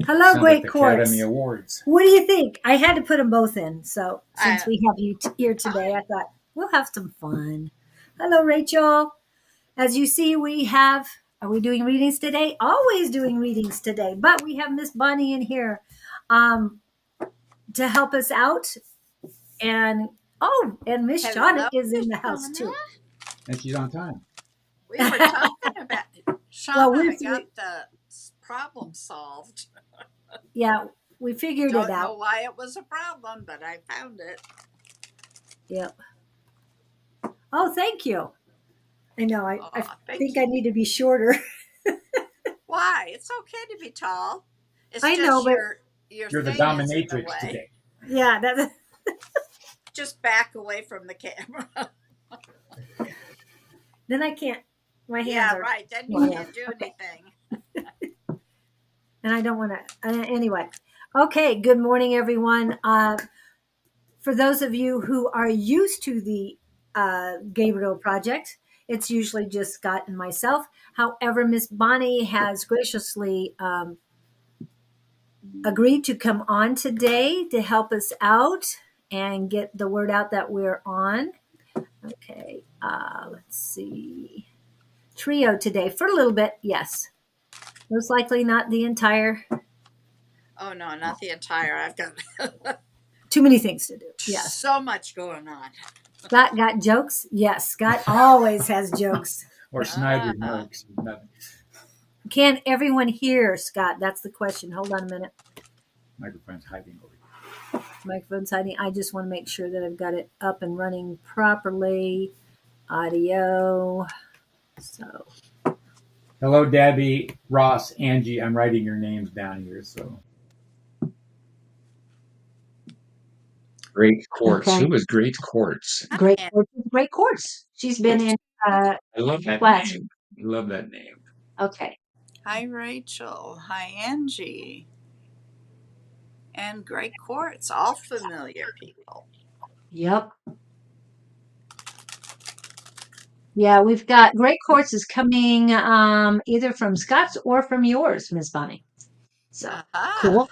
Hello, Sounds like Great the Quartz. Academy Awards. What do you think? I had to put them both in. So since we have you here today, I thought we'll have some fun. Hello, Rachel. As you see, are we doing readings today? Always doing readings today, but we have Miss Bonnie in here um, to help us out. And Miss Shauna is in the house too. And she's on time. We were talking about Shauna. I got the problem solved. Yeah, we figured it out. Don't know why it was a problem, but I found it. Yep. Oh, thank you. I know. I think I need to be shorter. Why? It's okay to be tall. It's I just know, but you're the dominatrix today. Yeah, that's just back away from the camera. Then I can't. My hands Yeah, are right. Then you can't do anything. And I don't want to. Anyway, okay. Good morning, everyone. For those of you who are used to the Gabriel project, it's usually just Scott and myself. However, Miss Bonnie has graciously agreed to come on today to help us out and get the word out that we're on. Okay, let's see. Trio today for a little bit, yes. Most likely not the entire. Oh, no, not the entire. I've got too many things to do. Yes. So much going on. Scott got jokes? Yes, Scott always has jokes. Or snide remarks. Can everyone hear, Scott? That's the question. Hold on a minute. Microphone's hiding over here. Microphone's hiding. I just want to make sure that I've got it up and running properly. Audio. So. Hello, Debbie, Ross, Angie. I'm writing your names down here. So. Great Quartz. Okay. Who is Great Quartz? Great Quartz. She's been in. I love that name. I love that name. Okay. Hi, Rachel. Hi, Angie. And Great Quartz. All familiar people. Yep. Yeah, we've got Great Quartz is coming either from Scott's or from yours, Miss Bonnie. So cool.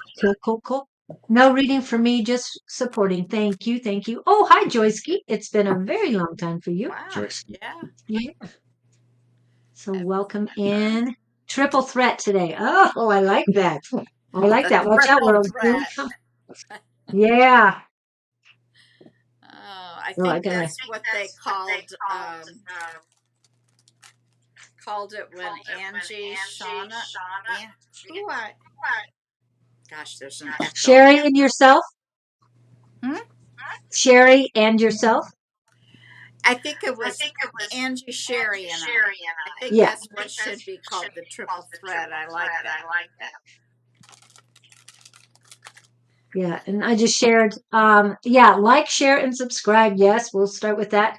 No reading for me, just supporting. Thank you. Oh, hi, Joyski. It's been a very long time for you. Wow. Joyski. Yeah. So welcome in. Triple threat today. Oh, I like that. I like that. Watch out, world. Yeah. I think that's what they called it when Angie, Shauna. Gosh, there's an echo. Sherry and yourself? Sherry and yourself? I think it was Angie, Sherry, and I think that's what should be called the triple threat. I like that. Yeah, and I just shared. Like, share, and subscribe. Yes, we'll start with that.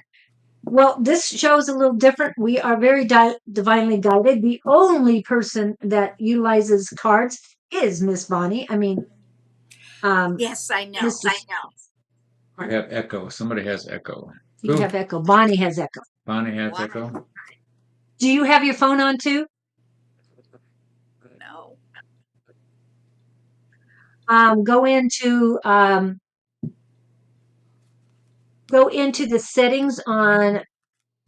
Well, this show is a little different. We are very divinely guided. The only person that utilizes cards is Miss Bonnie. I mean, yes, I know. I have echo. Somebody has echo. You have echo. Bonnie has echo. Bonnie has echo. Do you have your phone on too? No. Go into the settings on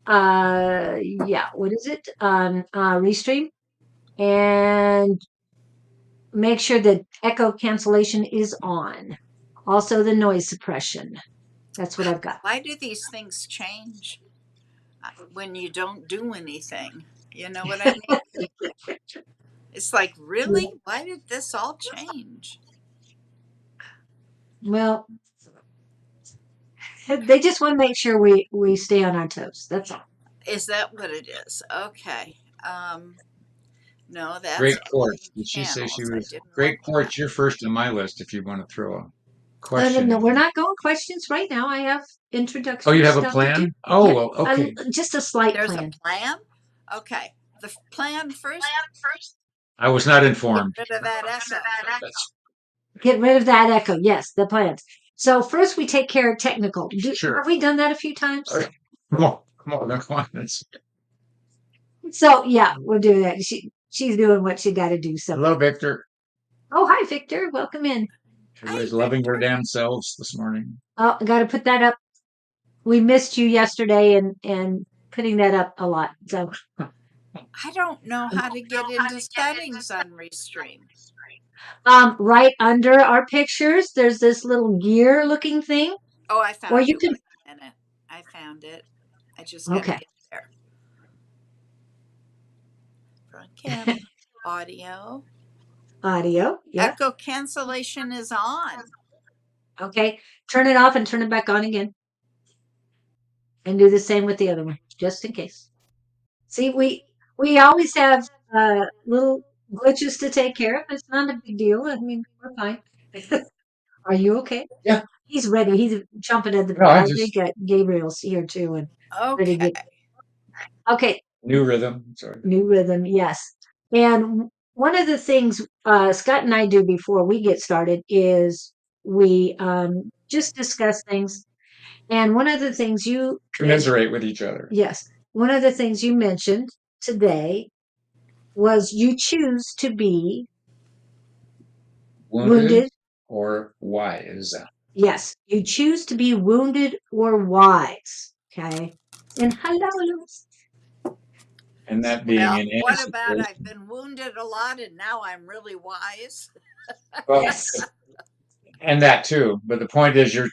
what is it on Restream, and make sure that echo cancellation is on. Also the noise suppression. That's what I've got. Why do these things change when you don't do anything? You know what I mean? It's like, really? Why did this all change? Well, they just want to make sure we stay on our toes. That's all. Is that what it is? Okay. No, that's Great Quartz. Did she say she was Great Quartz? You're first on my list if you want to throw a question. No, we're not going questions right now. I have introduction. Oh, you have a plan? Oh, well, okay. Just a slight plan. There's a plan? Okay. The plan first. I was not informed. Get rid of that echo. Get rid of that echo. Yes, the plans. So first we take care of technical. Sure. Have we done that a few times? Come on. So yeah, we'll do that. She's doing what she got to do. So. Hello, Victor. Oh, hi, Victor. Welcome in. Everybody's loving their damn selves this morning. Oh, I got to put that up. We missed you yesterday and putting that up a lot. So I don't know how to get into settings on Restream. right under our pictures, there's this little gear looking thing. Oh, I found it. Wait a minute. I found it. I just got to get there. Front camera, audio. Audio. Yeah. Echo cancellation is on. Okay. Turn it off and turn it back on again. And do the same with the other one, just in case. See, we always have little glitches to take care of. It's not a big deal. I mean, we're fine. Are you okay? Yeah. He's ready. He's chomping at the bit. I think Gabriel's here too. And okay. Okay. New rhythm. Sorry. New rhythm. Yes. And one of the things Scott and I do before we get started is we just discuss things. And one of the things you commiserate with each other. Yes. One of the things you mentioned today was you choose to be wounded or wise. Yes. You choose to be wounded or wise. Okay. And hello, Louis. And that being an what about I've been wounded a lot and now I'm really wise? Well, yes. And that too. But the point is, are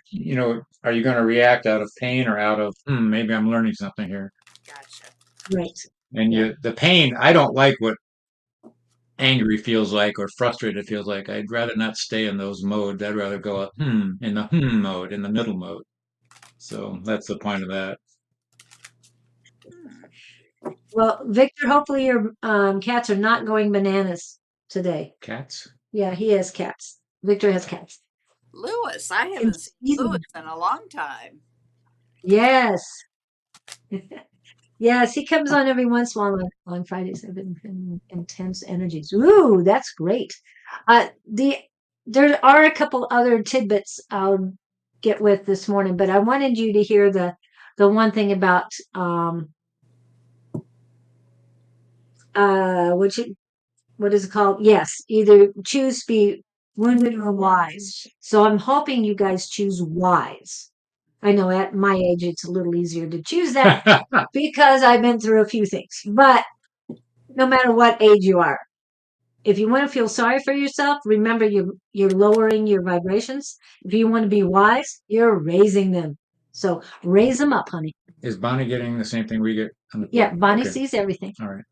you going to react out of pain or out of, maybe I'm learning something here? Gotcha. Right. And the pain, I don't like what angry feels like or frustrated feels like. I'd rather not stay in those modes. I'd rather go up, in the mode, in the middle mode. So that's the point of that. Well, Victor, hopefully your cats are not going bananas today. Cats? Yeah, he has cats. Victor has cats. Lewis, I haven't seen Lewis in a long time. Yes. Yes, he comes on every once in a while on Fridays. I've been intense energies. Ooh, that's great. There are a couple other tidbits I'll get with this morning, but I wanted you to hear the one thing about what is it called? Yes, either choose to be wounded or wise. So I'm hoping you guys choose wise. I know at my age it's a little easier to choose that because I've been through a few things. But no matter what age you are, if you want to feel sorry for yourself, remember you're lowering your vibrations. If you want to be wise, you're raising them. So raise them up, honey. Is Bonnie getting the same thing we get? Yeah, Bonnie sees everything. All right.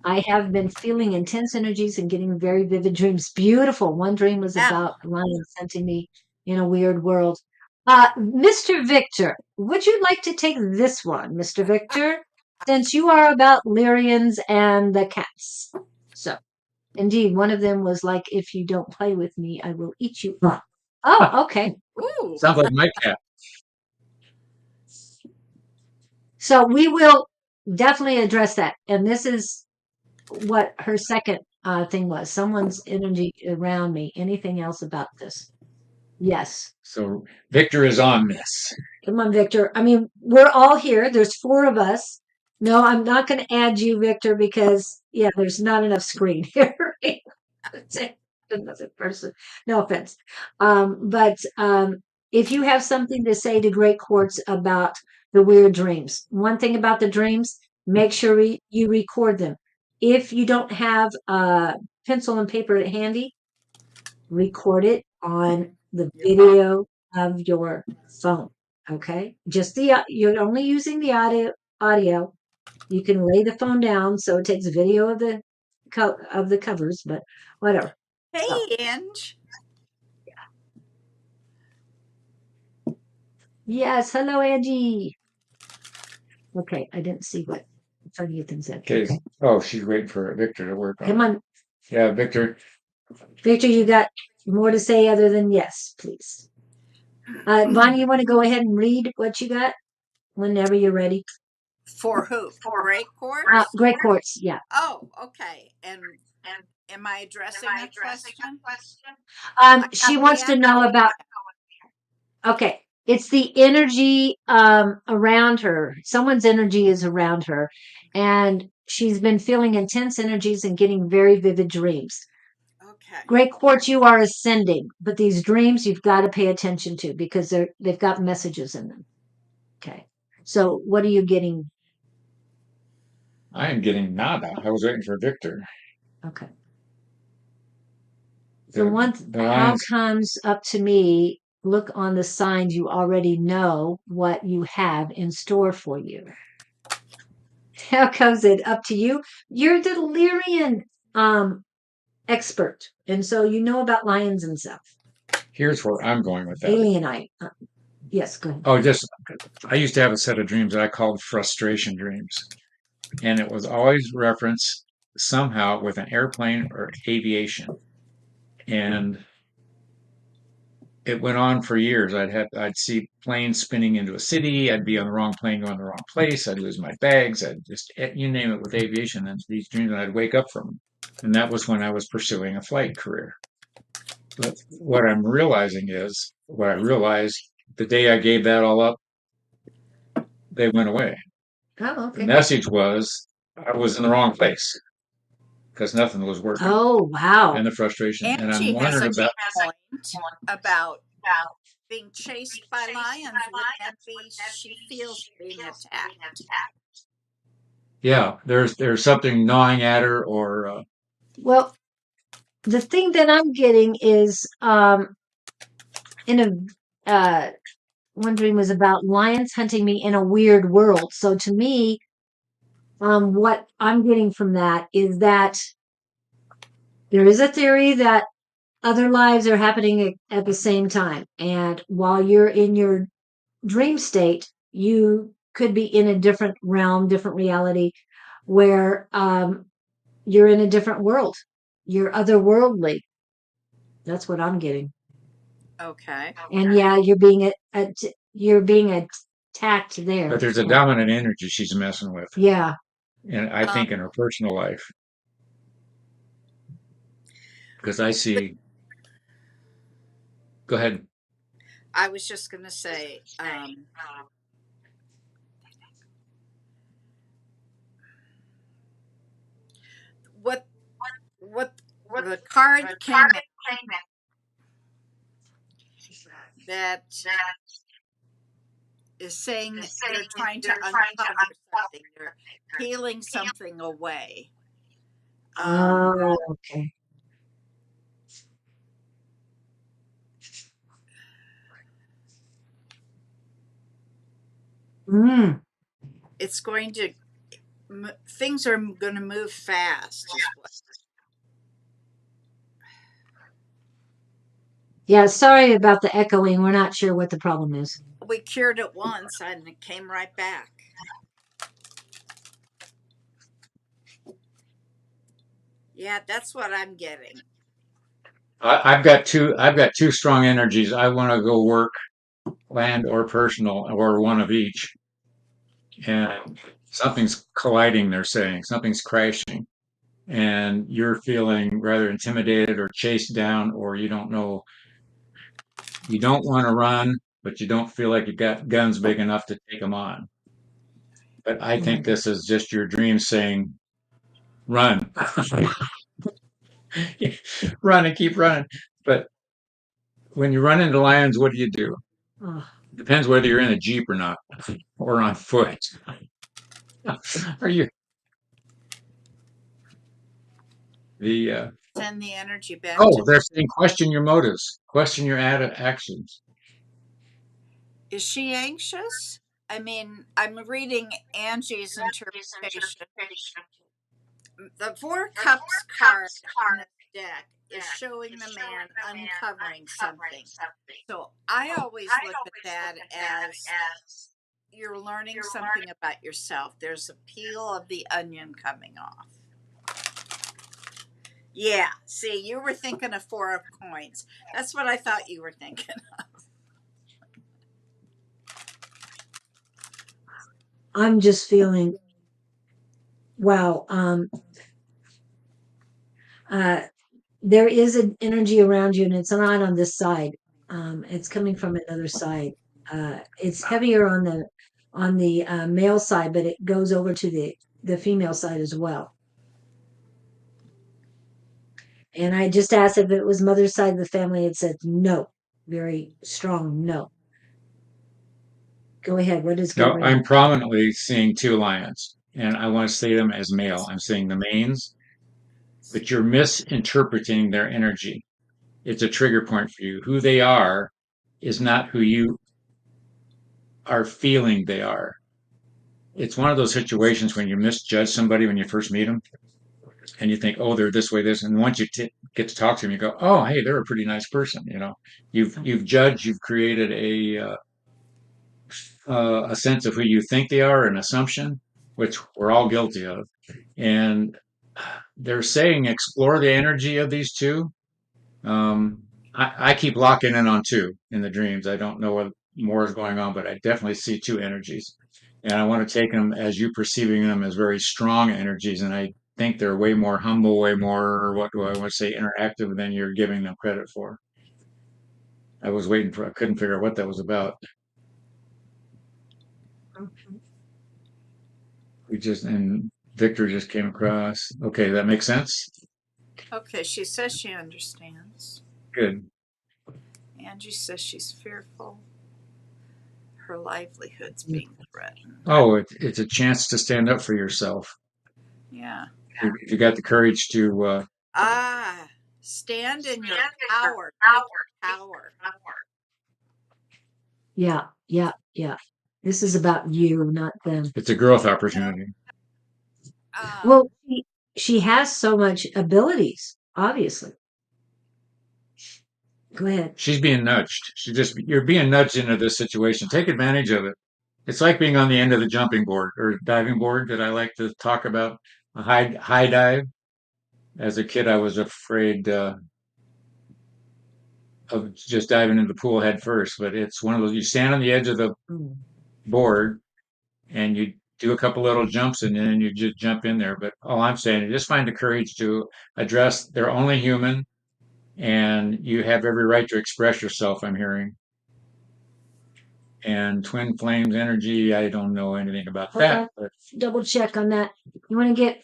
I have been feeling intense energies and getting very vivid dreams. Beautiful. One dream was about a lion scenting me in a weird world. Mr. Victor, would you like to take this one, Mr. Victor? Since you are about Lyrians and the cats. So, indeed, one of them was like, if you don't play with me, I will eat you up. Oh, okay. Ooh. Sounds like my cat. So we will definitely address that. And this is what her second thing was. Someone's energy around me. Anything else about this? Yes. So Victor is on this. Come on, Victor. I mean, we're all here. There's 4 of us. No, I'm not going to add you, Victor, because there's not enough screen here. Another person. No offense. But if you have something to say to Great Quartz about the weird dreams, one thing about the dreams, make sure you record them. If you don't have pencil and paper handy, record it on the video of your phone. Okay, just you're only using the audio. You can lay the phone down so it takes video of the covers, but whatever. Hey, Ange. Yes, hello, Angie. Okay, I didn't see what. I'm trying to get things in. Okay. Oh, she's waiting for Victor to work on. Come on. Yeah, Victor. Victor, you got more to say other than yes, please. Bonnie, you want to go ahead and read what you got whenever you're ready? For who? For Great Quartz? Great Quartz, yeah. Oh, okay. And am I addressing a question? She wants to know about. Okay, it's the energy around her. Someone's energy is around her, and she's been feeling intense energies and getting very vivid dreams. Gray quartz, you are ascending, but these dreams you've got to pay attention to because they've got messages in them. Okay. So what are you getting? I am getting nada. I was waiting for Victor. Okay. The how lines. comes up to me, look on the signs you already know what you have in store for you. How comes it up to you? You're the Lyrian expert, and so you know about lions and stuff. Here's where I'm going with that. Alienite. Yes, go ahead. Oh, I used to have a set of dreams that I called frustration dreams. And it was always referenced somehow with an airplane or aviation. And it went on for years. I'd see planes spinning into a city. I'd be on the wrong plane going to the wrong place. I'd lose my bags. I'd just, you name it with aviation and these dreams, and I'd wake up from them. And that was when I was pursuing a flight career. But what I realized the day I gave that all up, they went away. Oh, okay. The message was I was in the wrong place because nothing was working. Oh, wow. And the frustration. And I'm she has wondering a point about being chased by lions. Would that be she feels being attacked? Yeah, there's something gnawing at her, or well, the thing that I'm getting is in a one dream was about lions hunting me in a weird world. So to me, what I'm getting from that is that there is a theory that other lives are happening at the same time, and while you're in your dream state, you could be in a different realm, different reality, where you're in a different world. You're otherworldly. That's what I'm getting. Okay. And yeah, you're being attacked there. but there's a dominant energy she's messing with. Yeah. And I think in her personal life, because I see. Go ahead. I was just going to say, what the card came in that is saying that they're trying to uncover something, they're peeling something away. Oh, okay. It's going to, things are going to move fast. Yeah, sorry about the echoing. We're not sure what the problem is. We cured it once and it came right back. Yeah, that's what I'm getting. I've got two strong energies. I want to go work, land or personal, or one of each. And something's colliding, they're saying. Something's crashing. And you're feeling rather intimidated or chased down, or you don't know. You don't want to run, but you don't feel like you've got guns big enough to take them on. But I think this is just your dream saying, run. Run and keep running. But when you run into lions, what do? Depends whether you're in a Jeep or not, or on foot. Are you send the energy back? Oh, they're saying question your motives, question your actions. Is she anxious? I mean, I'm reading Angie's interpretation. The Four Cups card in the deck is showing the man uncovering something. So I always look at that as you're learning something about yourself. There's a peel of the onion coming off. Yeah, see, you were thinking of Four of Coins. That's what I thought you were thinking of. I'm just feeling, wow. There is an energy around you, and it's not on this side. It's coming from another side. It's heavier on the male side, but it goes over to the female side as well. And I just asked if it was mother's side of the family. It said no. Very strong no. Go ahead. What is No, Gabriel? I'm prominently seeing two lions, and I want to see them as male. I'm seeing the manes, but you're misinterpreting their energy. It's a trigger point for you. Who they are is not who you are feeling they are. It's one of those situations when you misjudge somebody when you first meet them, and you think, oh, they're this way, this, and once you get to talk to them, you go, oh, hey, they're a pretty nice person. You've judged, you've created a sense of who you think they are, an assumption, which we're all guilty of. And they're saying explore the energy of these two. I keep locking in on two in the dreams. I don't know what more is going on, but I definitely see two energies. And I want to take them as you perceiving them as very strong energies. And I think they're way more humble, way more, or what do I want to say, interactive than you're giving them credit for. I was waiting for, I couldn't figure out what that was about. And Victor just came across. Okay, that makes sense. Okay, she says she understands. Good. Angie says she's fearful. Her livelihood's being threatened. Oh, it's a chance to stand up for yourself. Yeah. If you got the courage to, Stand in your power. Take your power. Yeah. This is about you, not them. it's a growth opportunity. Well, she has so much abilities, obviously. Go ahead. She's being nudged. You're being nudged into this situation. Take advantage of it. It's like being on the end of the jumping board or diving board that I like to talk about. A high dive. As a kid, I was afraid of just diving into the pool head first, but it's one of those, you stand on the edge of the board and you do a couple little jumps and then you just jump in there. But all I'm saying is just find the courage to address they're only human and you have every right to express yourself, I'm hearing. And twin flames energy, I don't know anything about that. But double check on that. You want to get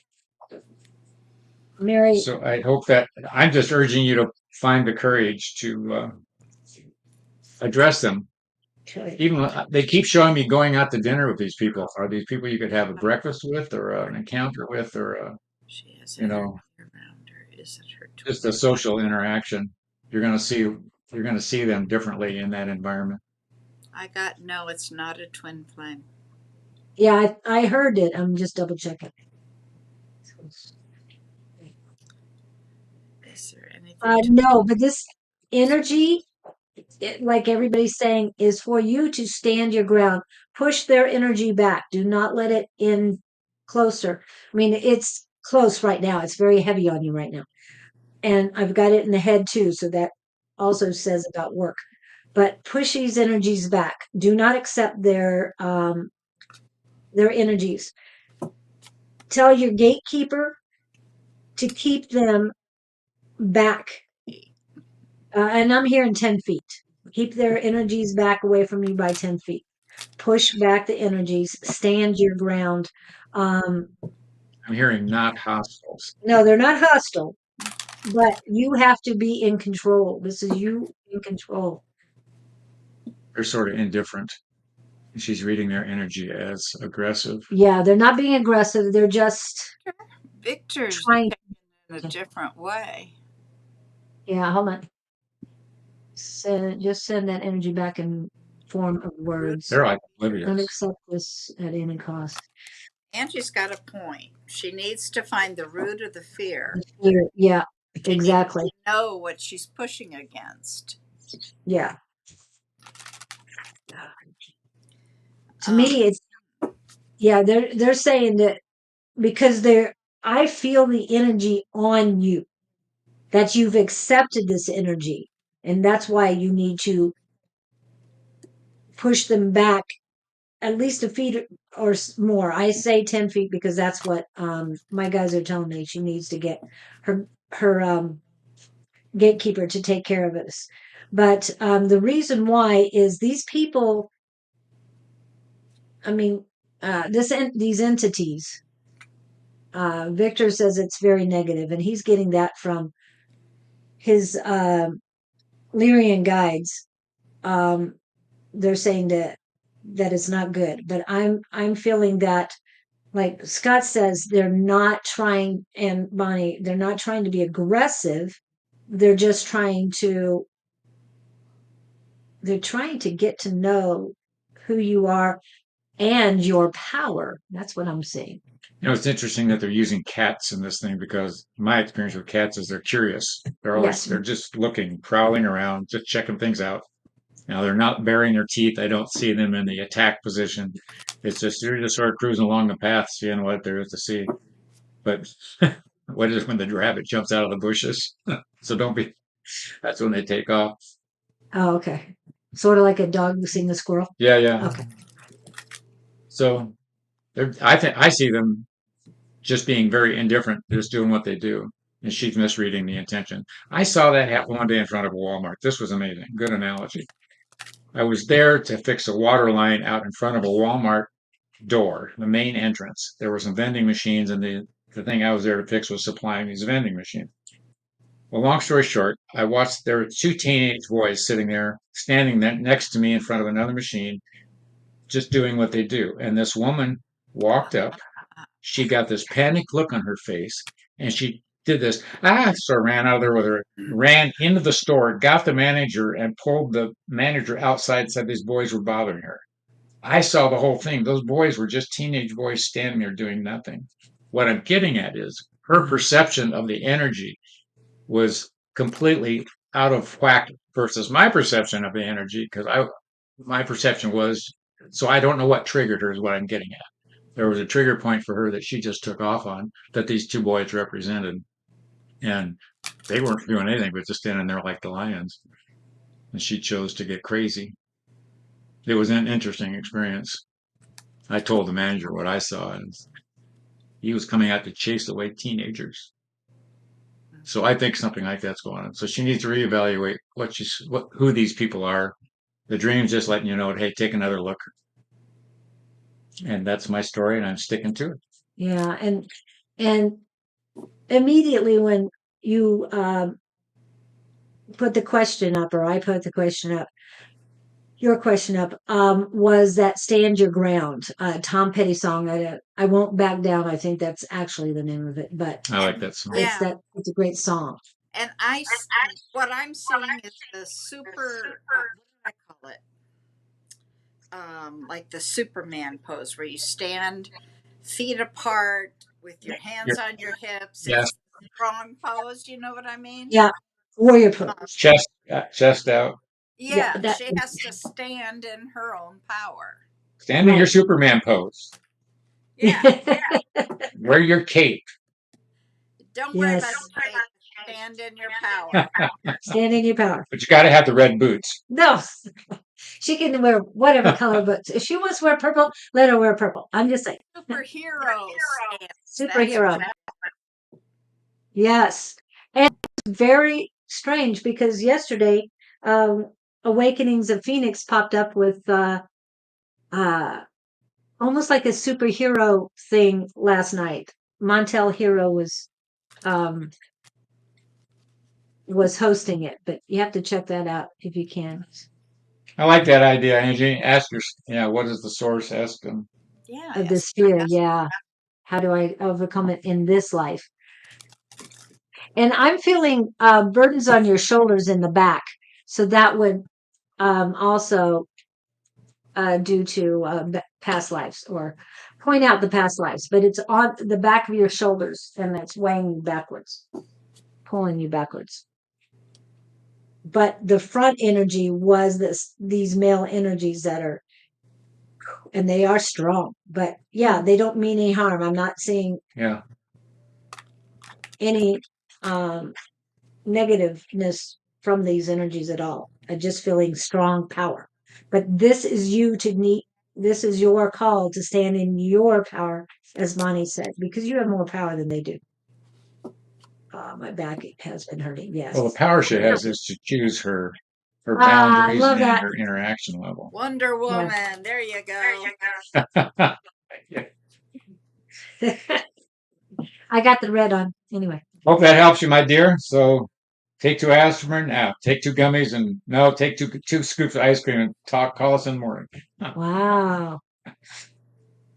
Mary? So I hope that I'm just urging you to find the courage to address them. Even they keep showing me going out to dinner with these people. Are these people you could have a breakfast with, or an encounter with, or She has around her. Is it her just a social interaction? You're going to see them differently in that environment. No, it's not a twin flame. Yeah, I heard it. I'm just double checking. Is there anything? No, but this energy, like everybody's saying, is for you to stand your ground. Push their energy back. Do not let it in closer. I mean, it's close right now. It's very heavy on you right now. And I've got it in the head too. So that also says about work. But push these energies back. Do not accept their energies. Tell your gatekeeper to keep them back. And I'm hearing 10 feet. Keep their energies back away from you by 10 feet. Push back the energies. Stand your ground. I'm hearing not hostile. No, they're not hostile, but you have to be in control. This is you in control. They're sort of indifferent. She's reading their energy as aggressive. Yeah, they're not being aggressive. They're just Victor's trying in a different way. Yeah, hold on. Just send that energy back in form of words. They're like oblivious. Don't accept this at any cost. Angie's got a point. She needs to find the root of the fear. Yeah, exactly. Know what she's pushing against. Yeah. To me, it's they're saying that because I feel the energy on you, that you've accepted this energy, and that's why you need to push them back at least a feet or more. I say 10 feet because that's what my guys are telling me. She needs to get her gatekeeper to take care of this. But the reason why is these people, I mean, these entities, Victor says it's very negative, and he's getting that from his Lyrian guides, they're saying that it's not good. But I'm feeling that, like Scott says, they're not trying, and Bonnie, they're not trying to be aggressive. They're just trying to get to know who you are and your power. That's what I'm seeing. It's interesting that they're using cats in this thing because my experience with cats is they're curious. They're just looking, prowling around, just checking things out. They're not baring their teeth. I don't see them in the attack position. It's just they're just sort of cruising along the path, seeing what there is to see. But what is when the rabbit jumps out of the bushes? So don't be. That's when they take off. Oh, okay. Sort of like a dog seeing a squirrel. Yeah, yeah. Okay. So I think I see them just being very indifferent, just doing what they do. And she's misreading the intention. I saw that happen one day in front of a Walmart. This was amazing. Good analogy. I was there to fix a water line out in front of a Walmart door, the main entrance. There were some vending machines, and the thing I was there to fix was supplying these vending machines. Well, long story short, I watched there were two teenage boys sitting there, standing there next to me in front of another machine, just doing what they do. And this woman walked up. She got this panicked look on her face, and she did this. So ran out of there with her, ran into the store, got the manager, and pulled the manager outside. Said these boys were bothering her. I saw the whole thing. Those boys were just teenage boys standing there doing nothing. What I'm getting at is her perception of the energy was completely out of whack versus my perception of the energy, because my perception was, so I don't know what triggered her is what I'm getting at. There was a trigger point for her that she just took off on that these two boys represented, and they weren't doing anything but just standing there like the lions, and she chose to get crazy. It was an interesting experience. I told the manager what I saw, and he was coming out to chase away teenagers. So I think something like that's going on. So she needs to reevaluate who these people are. The dream's just letting you know, hey, take another look. And that's my story, and I'm sticking to it. Yeah, and immediately when you put the question up, or I put the question up, your question up, was that "Stand Your Ground," Tom Petty song. I won't back down. I think that's actually the name of it, but I like that song. Yeah. It's a great song. And what I'm seeing is the super, what do I call it? Like the Superman pose where you stand feet apart with your hands on your hips. Yes. It's a strong pose. You know what I mean? Yeah, warrior pose. Chest out. Yeah, she has to stand in her own power. Stand in your Superman pose. Yeah. Wear your cape. Don't worry about the cape. Stand in your power. Stand in your power. But you got to have the red boots. No, she can wear whatever color boots. If she wants to wear purple, let her wear purple. I'm just saying. Superhero. Superhero. Yes. And it's very strange because yesterday, Awakenings of Phoenix popped up with almost like a superhero thing last night. Montel Hero was hosting it, but you have to check that out if you can. I like that idea, Angie. Ask her, what is the source? Ask them. Yeah. Of this fear, yeah. How do I overcome it in this life? And I'm feeling burdens on your shoulders in the back. So that would also due to past lives, or point out the past lives. But it's on the back of your shoulders, and it's weighing you backwards, pulling you backwards. But the front energy was these male energies that are, and they are strong. But yeah, they don't mean any harm. I'm not seeing any negativeness from these energies at all. I'm just feeling strong power. But this is this is your call to stand in your power, as Bonnie said, because you have more power than they do. My back has been hurting. Yes. Well, the power she has is to choose her boundaries and her interaction level. Wonder Woman. Yeah. There you go. I got the red on anyway. Hope that helps you, my dear. So Take 2 aspirin. Take 2 gummies, and no, take two scoops of ice cream and call us in the morning. Wow.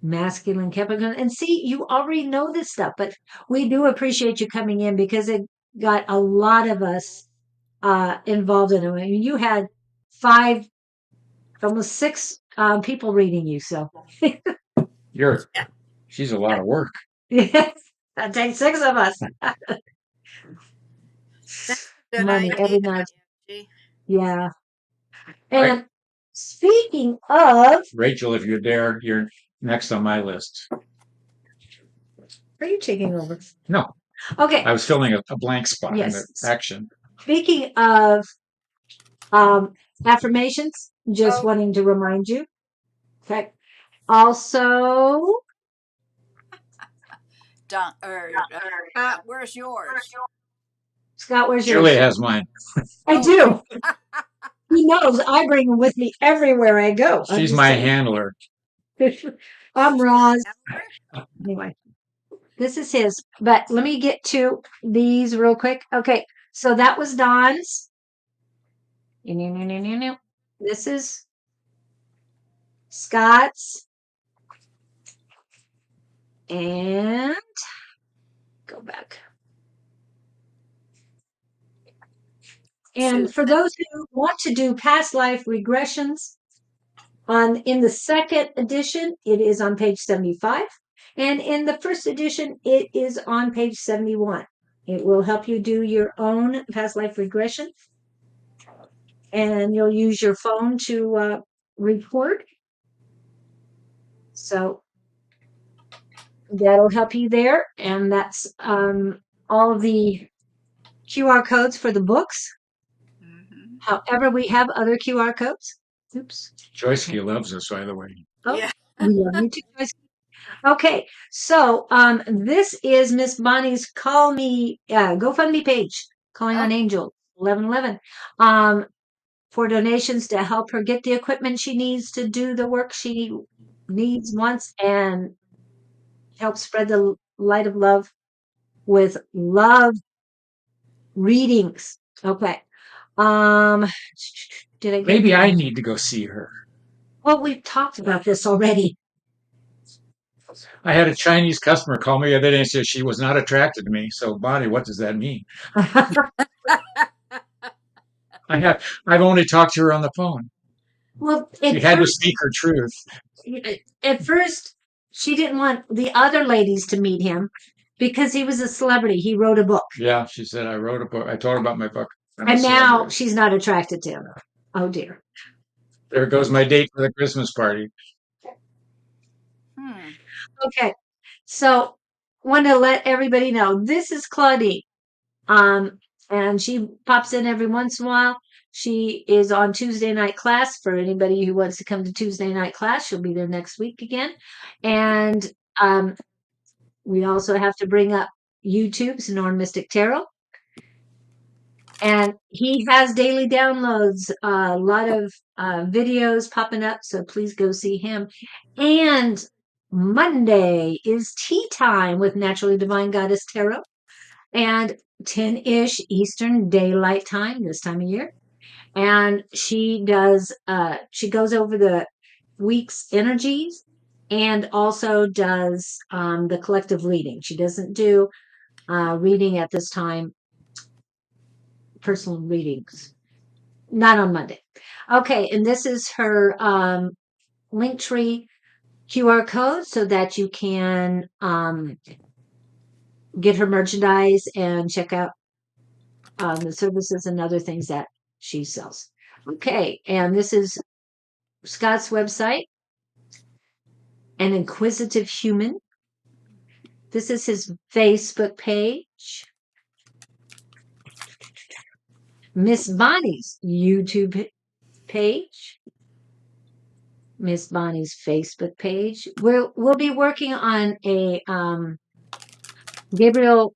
Masculine Capricorn. And see, you already know this stuff, but we do appreciate you coming in because it got a lot of us involved in it. I mean, you had 5, almost 6 people reading you. So She's a lot of work. yes, that takes 6 of us. That's a good Money idea, every night. Angie. Yeah. And speaking of, Rachel, if you're there, you're next on my list. are you taking over? No, Okay. I was filling a blank spot in Yes. the action. Speaking of affirmations, just wanting to remind you. Okay. Also, Scott, where's yours? Scott, where's yours? Julia has mine. I do. He knows I bring him with me everywhere I go. She's my handler. I'm Roz. Anyway, this is his. But let me get to these real quick. Okay, so that was Don's. This is Scott's. And go back. And for those who want to do past life regressions, in the second edition, it is on page 75. And in the first edition, it is on page 71. It will help you do your own past life regression. And you'll use your phone to record. So that'll help you there. And that's all of the QR codes for the books. Mm-hmm. However, we have other QR codes. Oops. Joyski loves us, by the way. Oh, yeah. We love you too, Joyski. Okay, so this is Miss Bonnie's GoFundMe page, Calling on Angel 1111, for donations to help her get the equipment she needs to do the work she wants, and help spread the light of love with love readings. Okay. Maybe I need to go see her. Well, we've talked about this already. I had a Chinese customer call me the other day and said she was not attracted to me. So, Bonnie, what does that mean? I've only talked to her on the phone. Well, she had to speak her truth. At first, she didn't want the other ladies to meet him because he was a celebrity. He wrote a book. Yeah, she said, I wrote a book. I told her about my book. And now she's not attracted to him. Oh, dear. There goes my date for the Christmas party. Okay. So, want to let everybody know, this is Claudine. And she pops in every once in a while. She is on Tuesday night class. For anybody who wants to come to Tuesday night class, she'll be there next week again. And we also have to bring up YouTube's Norm Mystic Tarot. And he has daily downloads, a lot of videos popping up, so please go see him. And Monday is tea time with Naturally Divine Goddess Tarot, and 10-ish Eastern Daylight Time this time of year. And she goes over the week's energies and also does the collective reading. She doesn't do reading at this time, personal readings, not on Monday. Okay, and this is her Linktree QR code so that you can get her merchandise and check out the services and other things that she sells. Okay, and this is Scott's website, An Inquisitive Human. This is his Facebook page. Miss Bonnie's YouTube page. Miss Bonnie's Facebook page. We'll be working on a Gabriel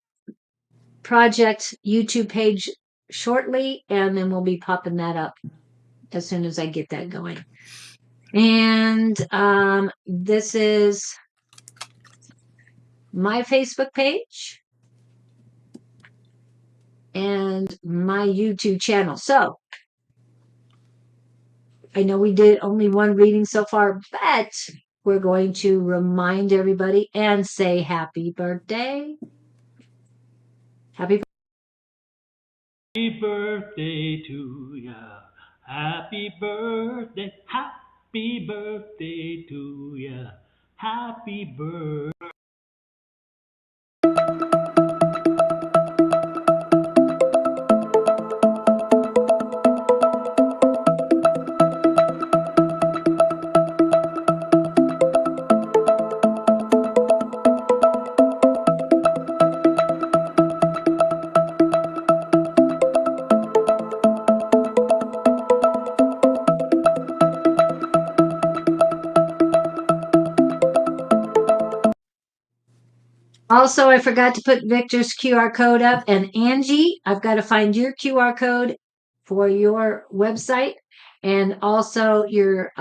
Project YouTube page shortly, and then we'll be popping that up as soon as I get that going. And this is my Facebook page and my my YouTube channel. So I know we did only one reading so far, but we're going to remind everybody and say happy birthday. Happy birthday to ya. Happy birthday to ya. Happy birthday. Also, I forgot to put Victor's QR code up. And Angie, I've got to find your QR code for your website and also your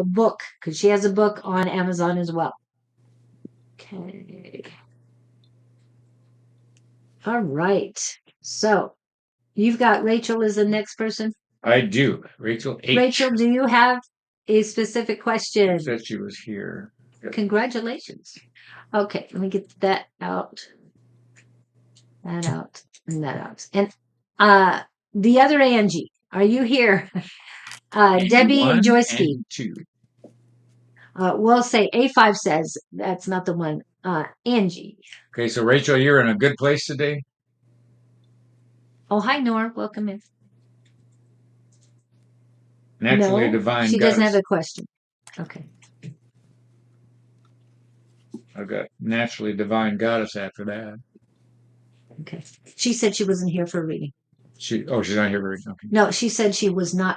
book, because she has a book on Amazon as well. Okay. All right. So you've got Rachel as the next person. I do. Rachel H. Rachel, do you have a specific question? She said she was here. Congratulations. Okay, let me get that out. That out. And that out. And the other Angie, are you here? Debbie and Joyski. We'll say A5 says that's not the one. Angie. Okay, so Rachel, you're in a good place today? Oh, hi, Nora. Welcome in. Naturally divine she goddess. doesn't have a question. Okay. I've got naturally divine goddess after that. Okay. She said she wasn't here for a reading. She's not here for a reading. Okay. No, she said she was not.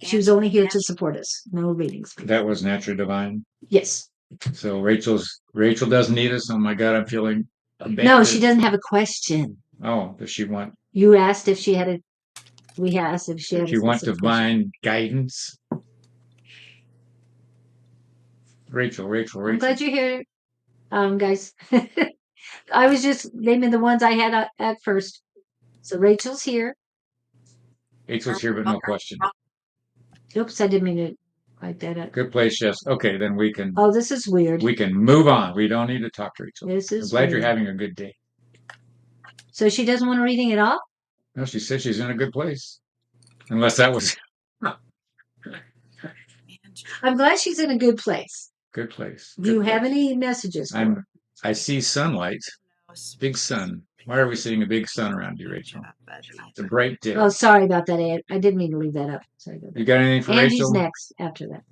She was only here to support us. No readings. That was naturally divine? Yes. So Rachel doesn't need us. Oh my God, I'm feeling abandoned. No, she doesn't have a question. Oh, does she want? You asked if she had a. We asked if she had. Do you want divine guidance? Rachel. I'm glad you're here, guys. I was just naming the ones I had at first. So Rachel's here. Rachel's here, but no question. Oops, I didn't mean to write that up. Good place, yes. Okay, then we can. Oh, this is weird. We can move on. We don't need to talk to Rachel. This is. I'm glad weird. you're having a good day. So she doesn't want a reading at all? No, she said she's in a good place. Unless that was. I'm glad she's in a good place. Good place. Do you have any messages for her? I see sunlight. Big sun. Why are we seeing a big sun around you, Rachel? It's a bright day. Oh, sorry about that, Ed. I didn't mean to leave that up. Sorry about that. You got anything for Angie's Rachel? next after that.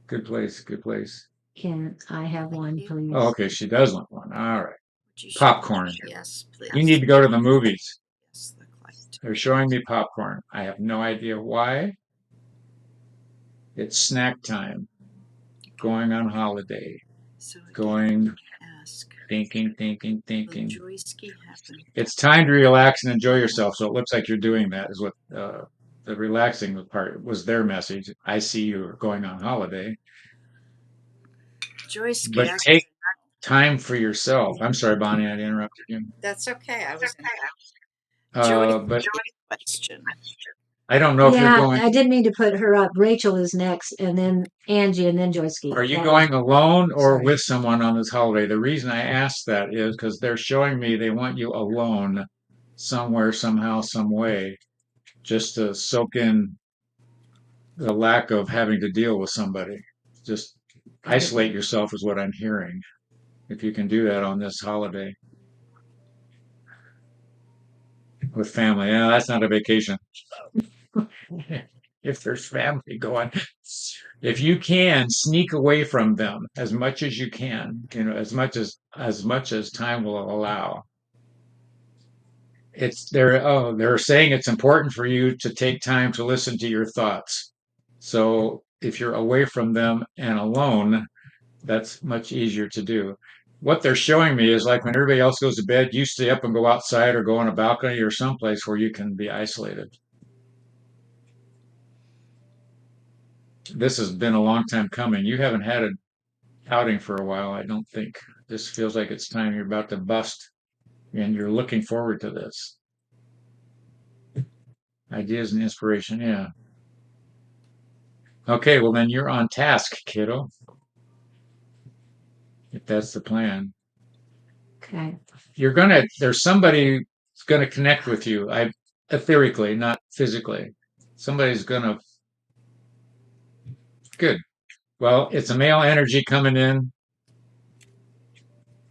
Good place. Good place. Can I have one, please? Oh, okay. She does want one. All right. Popcorn. Yes, please. You need to go to the movies. They're showing me popcorn. I have no idea why. It's snack time. Going on holiday. Going, thinking. It's time to relax and enjoy yourself. So it looks like you're doing that is what the relaxing part was their message. I see you're going on holiday. But take time for yourself. I'm sorry, Bonnie, I interrupted you. That's okay. I was But question. I don't know if you're going. I didn't mean to put her up. Rachel is next, and then Angie, and then Joyski. Are you going alone or with someone on this holiday? The reason I ask that is because they're showing me they want you alone somewhere, somehow, some way, just to soak in the lack of having to deal with somebody. Just isolate yourself is what I'm hearing. If you can do that on this holiday with family. Yeah, that's not a vacation. If there's family going, if you can sneak away from them as much as you can, as much as time will allow. They're saying it's important for you to take time to listen to your thoughts. So if you're away from them and alone, that's much easier to do. What they're showing me is like when everybody else goes to bed, you stay up and go outside or go on a balcony or someplace where you can be isolated. This has been a long time coming. You haven't had an outing for a while, I don't think. This feels like it's time you're about to bust. And you're looking forward to this. Ideas and inspiration, yeah. Okay, well then you're on task, kiddo. If that's the plan. Okay. There's somebody who's gonna connect with you. Etherically, not physically. Somebody's gonna, good. Well, it's a male energy coming in.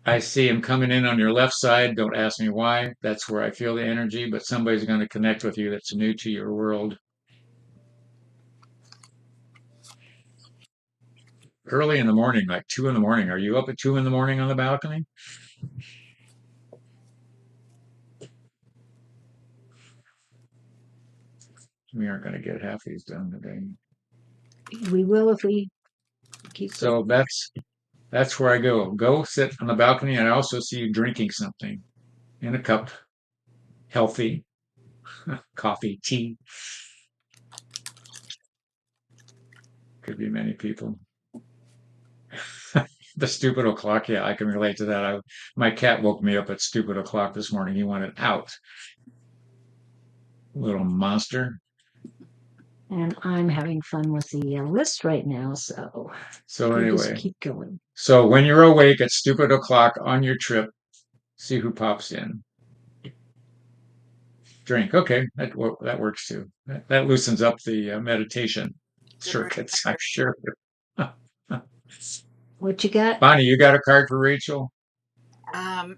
I see him coming in on your left side. Don't ask me why. That's where I feel the energy, but somebody's going to connect with you that's new to your world. Early in the morning, like 2 in the morning. Are you up at 2 in the morning on the balcony? We aren't going to get half these done today. We will if we keep So that's where I go. Go sit on the balcony. And I also see you drinking something in a cup. Healthy. Coffee, tea. Could be many people. The stupid o'clock. Yeah, I can relate to that. My cat woke me up at stupid o'clock this morning. He wanted out. Little monster. And I'm having fun with the list right now, so Anyway, just keep going. So when you're awake at stupid o'clock on your trip, see who pops in. Drink. Okay, that works too. That loosens up the meditation circuits, I'm sure. What you got? Bonnie, you got a card for Rachel?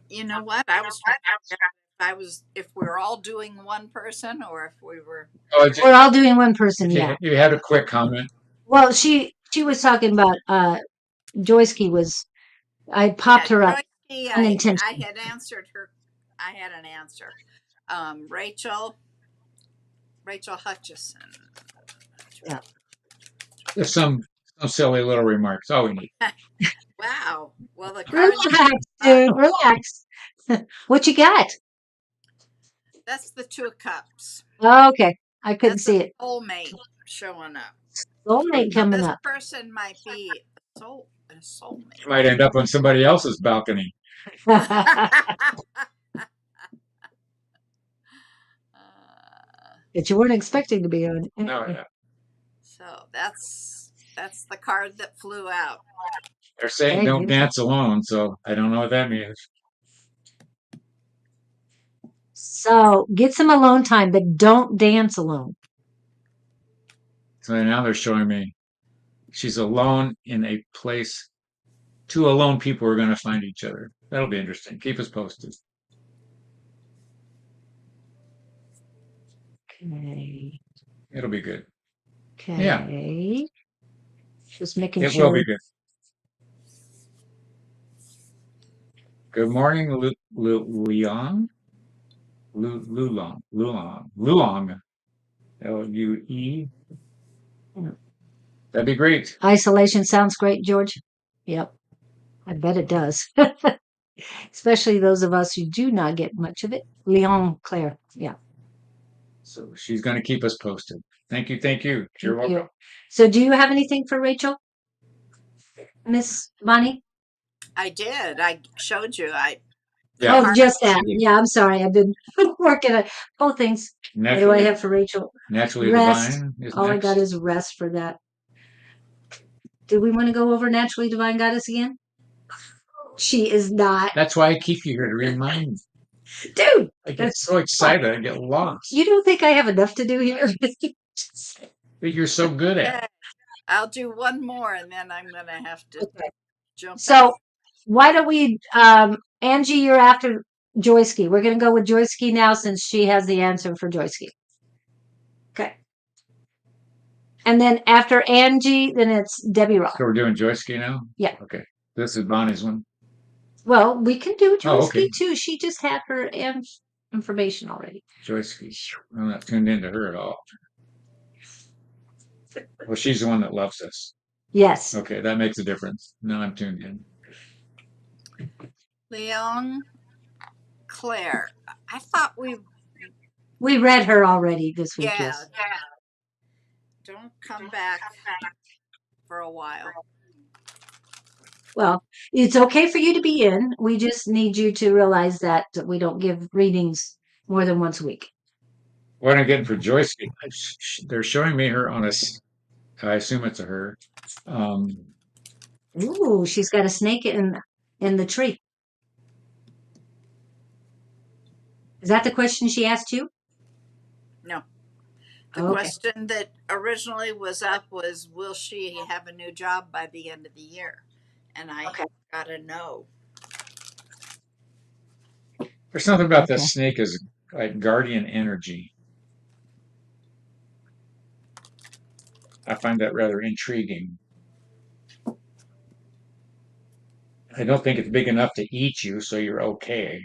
You know what? I was trying to figure out if we were all doing one person or if we were. We're all doing one person, yeah. You had a quick comment. Well, she was talking about Joyski was. I popped her up. Joyski, I had answered her. I had an answer. Rachel Hutchison. Yeah. There's some silly little remarks. All we need. Wow. Well, the relax, dude. Relax. What you got? That's the 2 of Cups. Oh, okay. I couldn't see it. Soulmate showing up. Soulmate coming up. This person might be a soulmate. You might end up on somebody else's balcony. That you weren't expecting to be on. No, yeah. So that's the card that flew out. They're saying don't dance alone, so I don't know what that means. So get some alone time, but don't dance alone. So now they're showing me she's alone in a place. 2 alone people are going to find each other. That'll be interesting. Keep us posted. Okay. It'll be good. Okay. Yeah. Just making sure. It will be good. Good morning, Luong. Luong. L-U-E. That'd be great. Isolation sounds great, George. Yep. I bet it does. Especially those of us who do not get much of it. Leon Claire. Yeah. So she's going to keep us posted. Thank you. You're welcome. So do you have anything for Rachel? Miss Bonnie? I did. I showed you. Yeah. Oh, just that. Yeah, I'm sorry. I've been working on both things. What do I have for Rachel? Naturally rest. Divine is All next. I got is rest for that. Do we want to go over Naturally Divine Goddess again? She is not. That's why I keep you here to remind me. Dude! I get so excited, I get lost. You don't think I have enough to do here? But you're so good at it. I'll do one more and then I'm going to have to jump So out. why don't we, Angie, you're after Joyski. We're going to go with Joyski now since she has the answer for Joyski. Okay. And then after Angie, then it's Debbie Rock. So we're doing Joyski now? Yeah. Okay. This is Bonnie's one. Well, we can do Joyski okay. too. She just had her information already. Joyski. I'm not tuned into her at all. Well, she's the one that loves us. Yes. Okay, that makes a difference. Now I'm tuned in. Leon Claire. I thought we read her already this week. Yeah. Yes. Don't come back for a while. Well, it's okay for you to be in. We just need you to realize that we don't give readings more than once a week. What I'm getting for Joyce, they're showing me her on I assume it's a her. Um, Ooh, she's got a snake in the tree. Is that the question she asked you? No. The Okay. question that originally was up was, will she have a new job by the end of the year? And I got a no. there's something about that snake as like guardian energy. I find that rather intriguing. I don't think it's big enough to eat you, so you're okay.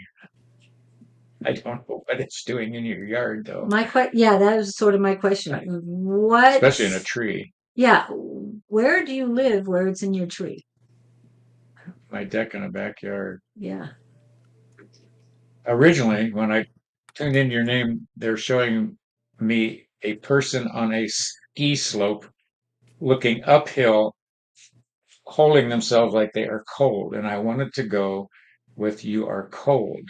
I don't know what it's doing in your yard, though. Yeah, that was sort of my question. What? Especially in a tree. Yeah, where do you live where it's in your tree? My deck in a backyard. Yeah. Originally, when I tuned in your name, they're showing me a person on a ski slope looking uphill, holding themselves like they are cold. And I wanted to go with you are cold.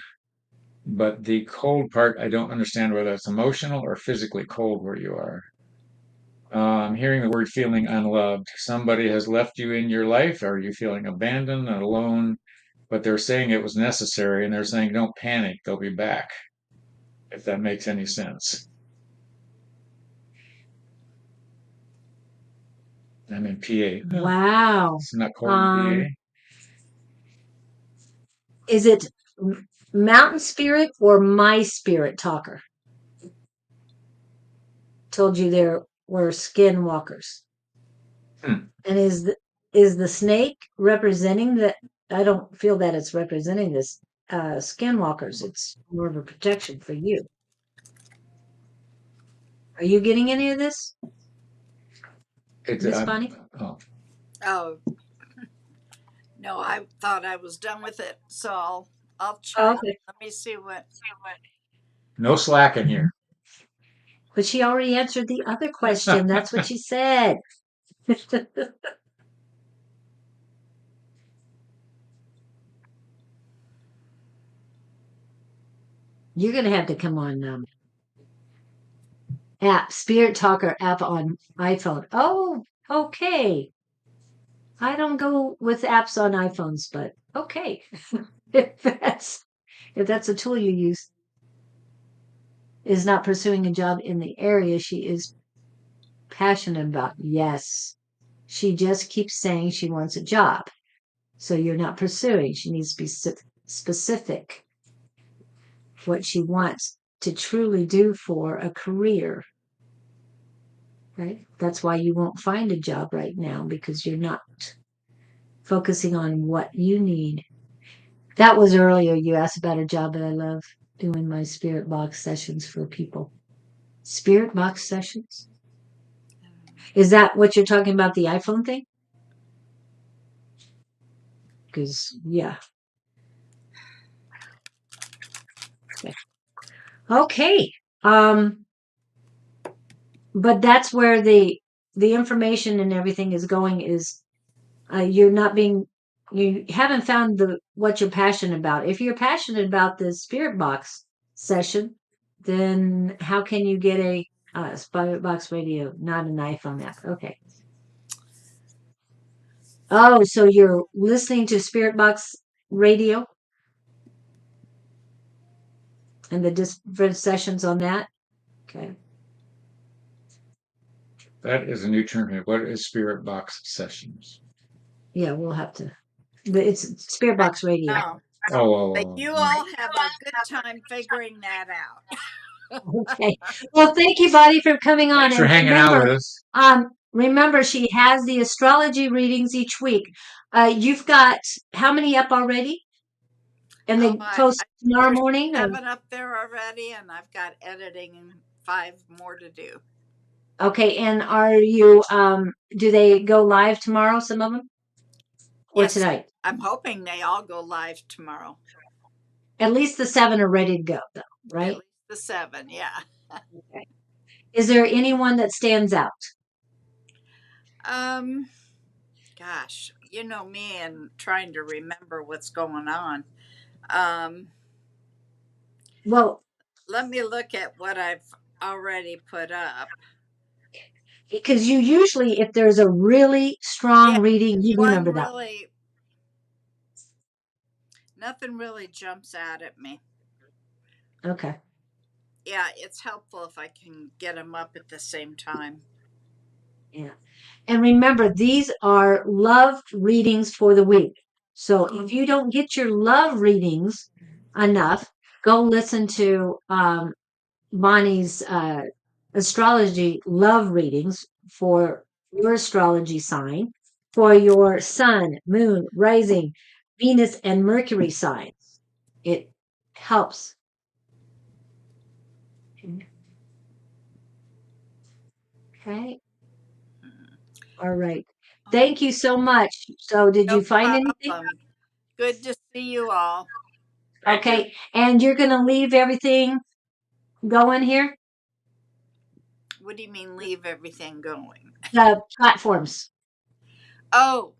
But the cold part, I don't understand whether it's emotional or physically cold where you are. I'm hearing the word feeling unloved. Somebody has left you in your life. Are you feeling abandoned and alone? But they're saying it was necessary, and they're saying don't panic, they'll be back, if that makes any sense. I'm in PA. Wow. It's not cold in PA. Is it Mountain Spirit or My Spirit Talker? Told you there were skinwalkers. And is the snake representing that? I don't feel that it's representing this skinwalkers. It's more of a protection for you. Are you getting any of this, Miss Bonnie? Oh, no, I thought I was done with it, so I'll check. Okay. Let me see what. No slack in here. But she already answered the other question. That's what she said. You're going to have to come on Spirit Talker app on iPhone. Oh, okay. I don't go with apps on iPhones, but okay. if that's a tool you use. Is not pursuing a job in the area she is passionate about. Yes. She just keeps saying she wants a job. So you're not pursuing. She needs to be specific what she wants to truly do for a career. Right? That's why you won't find a job right now, because you're not focusing on what you need. That was earlier. You asked about a job that I love doing my spirit box sessions for people. Spirit box sessions? Is that what you're talking about, the iPhone thing? Because, yeah. Okay. But that's where the information and everything is going, is you haven't found what you're passionate about. If you're passionate about the spirit box session, then how can you get a spirit box radio, not an iPhone app? Okay. Oh, so you're listening to spirit box radio and the different sessions on that? Okay. That is a new term here. What is spirit box sessions? Yeah, we'll have to. It's spirit box radio. But you all have a good time figuring that out. Okay. Well, thank you, Bonnie, for coming on. Thanks for hanging out with us. Remember, she has the astrology readings each week. You've got how many up already? And they post tomorrow morning? 7 up there already, and I've got editing and 5 more to do. Okay, and are you, do they go live tomorrow, some of them? Or Yes, tonight? I'm hoping they all go live tomorrow. At least the 7 are ready to go, though, right? At least the 7, yeah. Okay. Is there anyone that stands out? Gosh, you know me and trying to remember what's going on. Um, Well, let me look at what I've already put up. because you usually, if there's a really strong Yeah, reading, you one remember that. really, nothing really jumps out at me. Okay. Yeah, it's helpful if I can get them up at the same time. Yeah. And remember, these are love readings for the week. So if you don't get your love readings enough, go listen to Bonnie's astrology love readings for your astrology sign, for your sun, moon, rising, Venus, and Mercury signs. It helps. Okay. All right. Thank you so much. So, did No you find anything? problem. Good to see you all. Okay. And you're going to leave everything going here? What do you mean leave everything going? The platforms. Oh,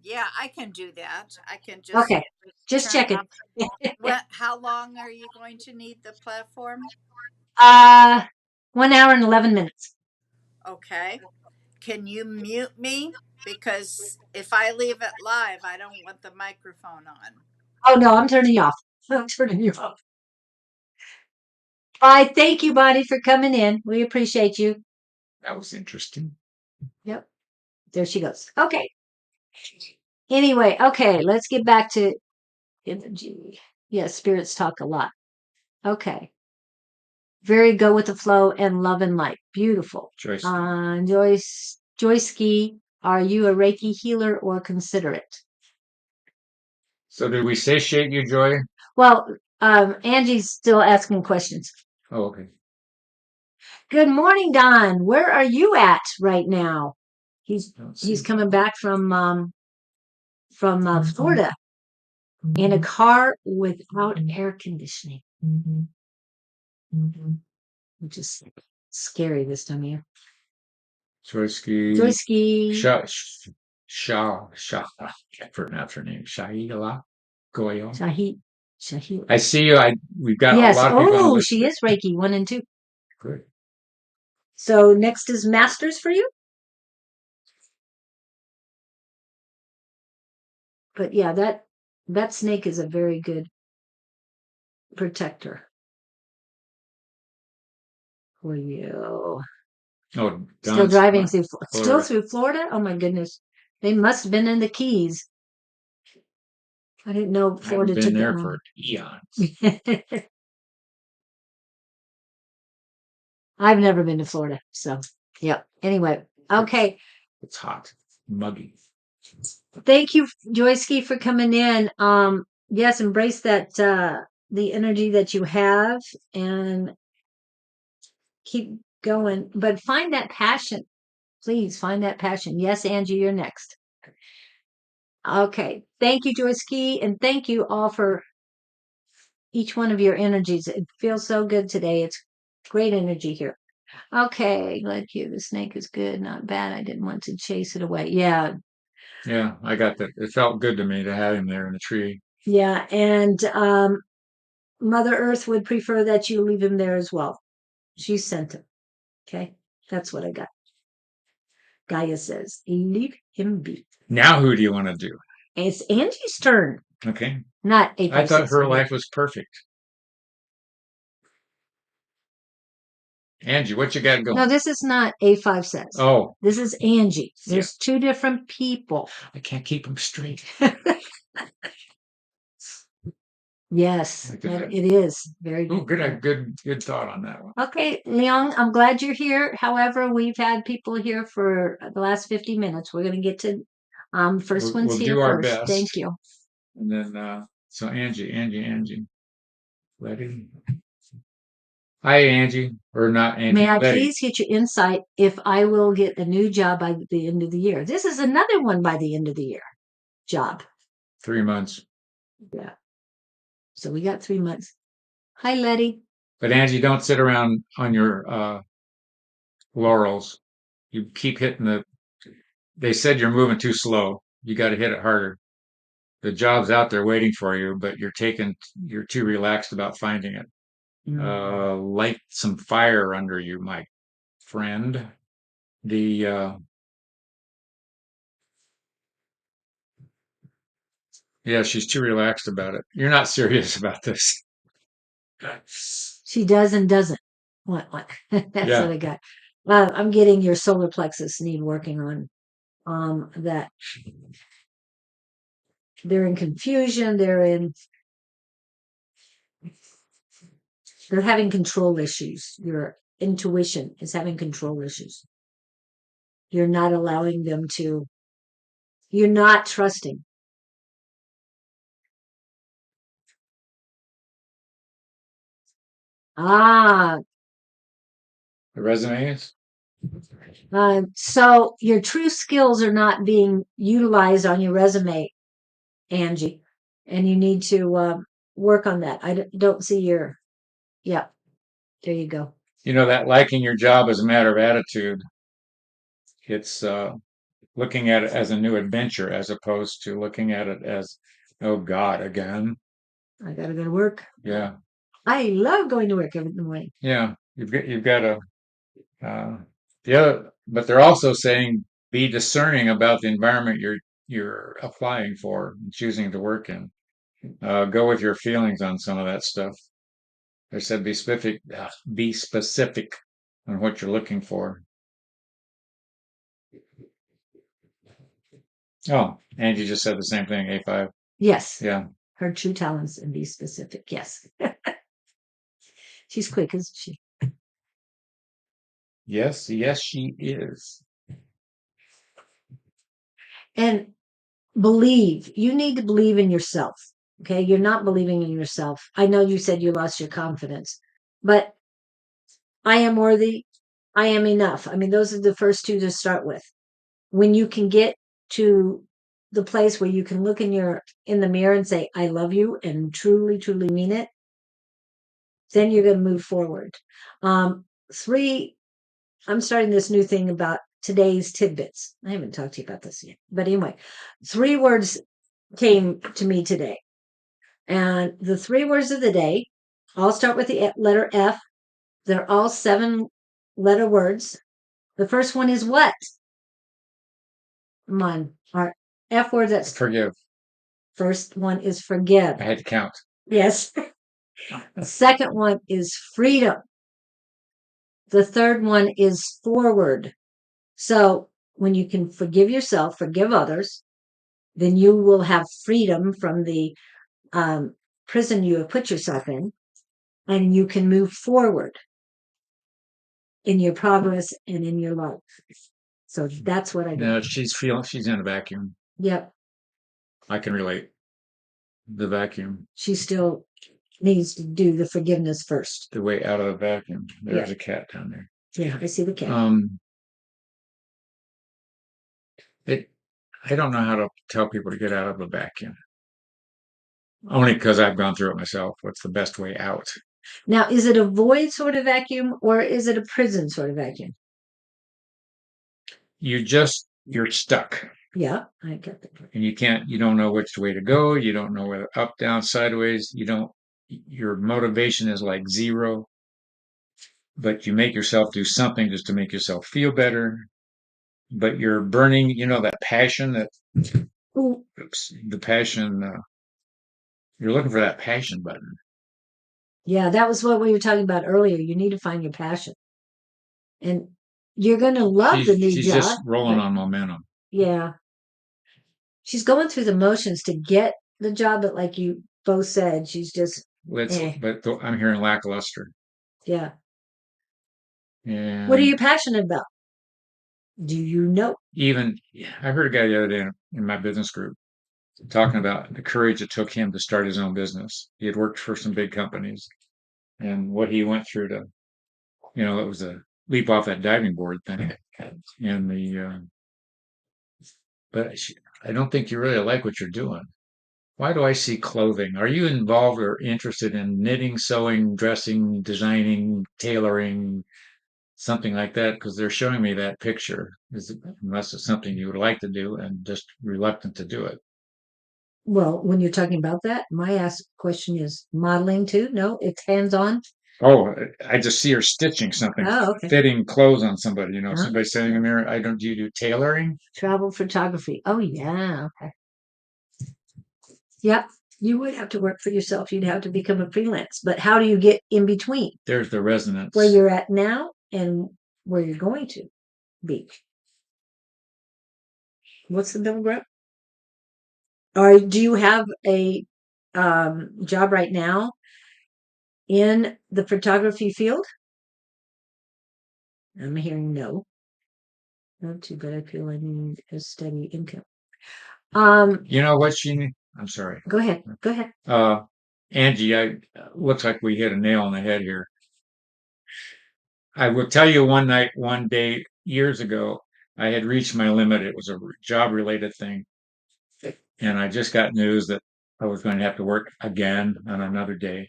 yeah, I can do that. I can just Okay. Just turn checking. off. How long are you going to need the platform? uh, 1 hour and 11 minutes. Okay. Can you mute me? Because if I leave it live, I don't want the microphone on. Oh, no, I'm turning you off. I'm turning you off. Bye. Thank you, Bonnie, for coming in. We appreciate you. That was interesting. Yep. There she goes. Okay. Anyway, okay, let's get back to energy. Yes, spirits talk a lot. Okay. Very go with the flow and love and light. Beautiful. Joyce. Joyski, are you a Reiki healer or considerate? So did we satiate you, Joy? Well, Angie's still asking questions. Oh, okay. Good morning, Don. Where are you at right now? He's coming back from Florida in a car without air conditioning, which is scary this time of year. Joyski. Joyski. I can't pronounce her name. Shaila Goyo. Shahid. I see you. We've got Yes. a lot of people on the Oh, list. she is Reiki 1 and 2. Good. So next is Masters for you. But yeah, that snake is a very good protector for you. Oh, Still driving Florida. through Florida? Oh my goodness. They must have been in the Keys. I didn't know Florida I've been took there that for eons. long. I've never been to Florida, so yep. Anyway, okay. It's hot, muggy. Thank you, Joyski, for coming in. Yes, embrace that the energy that you have and keep going, but find that passion. Please find that passion. Yes, Angie, you're next. Okay. Thank you, Joyski, and thank you all for each one of your energies. It feels so good today. It's great energy here. Okay, glad you. The snake is good, not bad. I didn't want to chase it away. Yeah. Yeah, I got that. It felt good to me to have him there in the tree. Yeah, and Mother Earth would prefer that you leave him there as well. She sent him. Okay, that's what I got. Gaia says, leave him be. Now, who do you want to do? It's Angie's turn. Okay. Not 856. I thought her life was perfect. Angie, what you got going? No, this is not 856. Oh. This is Angie. Yeah. There's two different people. I can't keep them straight. Yes, it is. Very good. Good thought on that one. Okay, Leon, I'm glad you're here. However, we've had people here for the last 50 minutes. We're going to get to first one's we'll here do our first. best. Thank you. And then, so Angie. Letty. Hi, Angie. Or not Angie. May I Letty. please get your insight if I will get a new job by the end of the year? This is another one by the end of the year job. 3 months. Yeah. So we got 3 months. Hi, Letty. But Angie, don't sit around on your laurels. You keep hitting they said you're moving too slow. You got to hit it harder. The job's out there waiting for you, but you're too relaxed about finding it. Light some fire under you, my friend. The Yeah, she's too relaxed about it. You're not serious about this. She does and doesn't. What? That's Yeah. what I got. I'm getting your solar plexus need working on. That they're in confusion. They're having control issues. Your intuition is having control issues. You're not allowing them to. You're not trusting. Ah, The resumes? so your true skills are not being utilized on your resume, Angie, and you need to work on that. Don't see your. Yeah, there you go. You know, that liking your job is a matter of attitude. It's looking at it as a new adventure as opposed to looking at it as, oh God, again. I gotta go to work. Yeah. I love going to work every morning. Yeah. You've got to, but they're also saying be discerning about the environment you're applying for and choosing to work in. Go with your feelings on some of that stuff. They said be specific on what you're looking for. Oh, Angie just said the same thing, A5. Yes. Yeah. Her true talents and be specific. Yes. She's quick, isn't she? Yes, she is. And believe. You need to believe in yourself. Okay. You're not believing in yourself. I know you said you lost your confidence, but I am worthy. I am enough. I mean, those are the first two to start with. When you can get to the place where you can look in the mirror and say, I love you and truly, truly mean it, then you're going to move forward. 3, I'm starting this new thing about today's tidbits. I haven't talked to you about this yet. But anyway, 3 words came to me today. And the 3 words of the day all start with the letter F. They're all 7-letter words. The first one is what? Come on. Our F word, that's Forgive. first one is forgive. I had to count. Yes. The second one is freedom. The third one is forward. So when you can forgive yourself, forgive others, then you will have freedom from the prison you have put yourself in, and you can move forward in your progress and in your life. So that's what I do. Yeah, she's in a vacuum. Yep. I can relate. The vacuum. She still needs to do the forgiveness first. The way out of the vacuum. There's a cat down there. Yeah, I see the cat. I don't know how to tell people to get out of a vacuum. Only because I've gone through it myself. What's the best way out? Now, is it a void sort of vacuum or is it a prison sort of vacuum? You're stuck. Yeah, I get that. And you don't know which way to go. You don't know whether up, down, sideways. Your motivation is like zero, but you make yourself do something just to make yourself feel better. But you're burning, that passion the passion, you're looking for that passion button. Yeah, that was what we were talking about earlier. You need to find your passion. And you're going to love the new job. She's just rolling on momentum. Yeah. She's going through the motions to get the job, but like you both said, she's just. But I'm hearing lackluster. Yeah. And what are you passionate about? Do you know? I heard a guy the other day in my business group talking about the courage it took him to start his own business. He had worked for some big companies and what he went through to, it was a leap off that diving board thing. And but I don't think you really like what you're doing. Why do I see clothing? Are you involved or interested in knitting, sewing, dressing, designing, tailoring, something like that, because they're showing me that picture. Unless it's something you would like to do and just reluctant to do it. Well, when you're talking about that, my question is modeling too? No, it's hands-on. Oh, I just see her stitching something, Oh, okay. fitting clothes on somebody. You know, Huh? somebody standing in there. Do you do tailoring? Travel photography. Oh, yeah. Okay. Yep. You would have to work for yourself. You'd have to become a freelance. But how do you get in between There's the resonance. where you're at now and where you're going to be? What's the middle ground? Or do you have a job right now in the photography field? I'm hearing no. Not too bad. I feel I need a steady income. You know what I'm sorry. Go ahead. Go ahead. Angie, looks like we hit a nail on the head here. I will tell you one day, years ago, I had reached my limit. It was a job related thing. And I just got news that I was going to have to work again on another day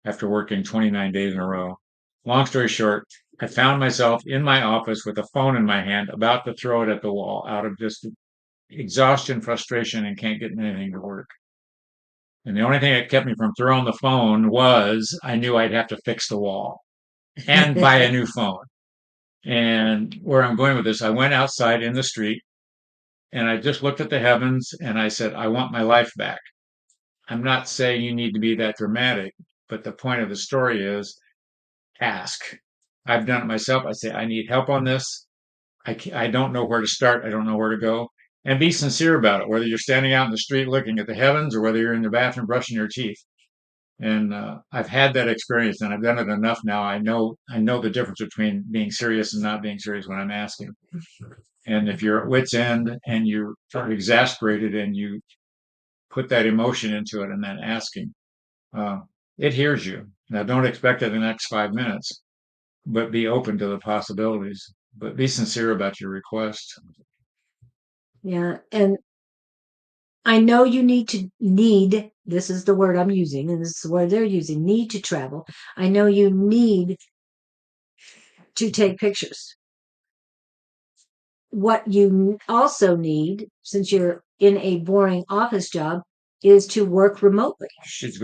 after working 29 days in a row. Long story short, I found myself in my office with a phone in my hand, about to throw it at the wall out of just exhaustion, frustration, and can't get anything to work. And the only thing that kept me from throwing the phone was I knew I'd have to fix the wall and buy a new phone. And where I'm going with this, I went outside in the street and I just looked at the heavens and I said, I want my life back. I'm not saying you need to be that dramatic, but the point of the story is ask. I've done it myself. I say, I need help on this. I don't know where to start. I don't know where to go. And be sincere about it, whether you're standing out in the street looking at the heavens or whether you're in the bathroom brushing your teeth. And I've had that experience, and I've done it enough now. I know the difference between being serious and not being serious when I'm asking. And if you're at wit's end and you're exasperated and you put that emotion into it and then asking, uh, it hears you. Now, don't expect it in the next 5 minutes, but be open to the possibilities. But be sincere about your request. Yeah, and I know you need, this is the word I'm using, and this is the word they're using, need to travel. I know you need to take pictures. What you also need, since you're in a boring office job, is to work remotely. She's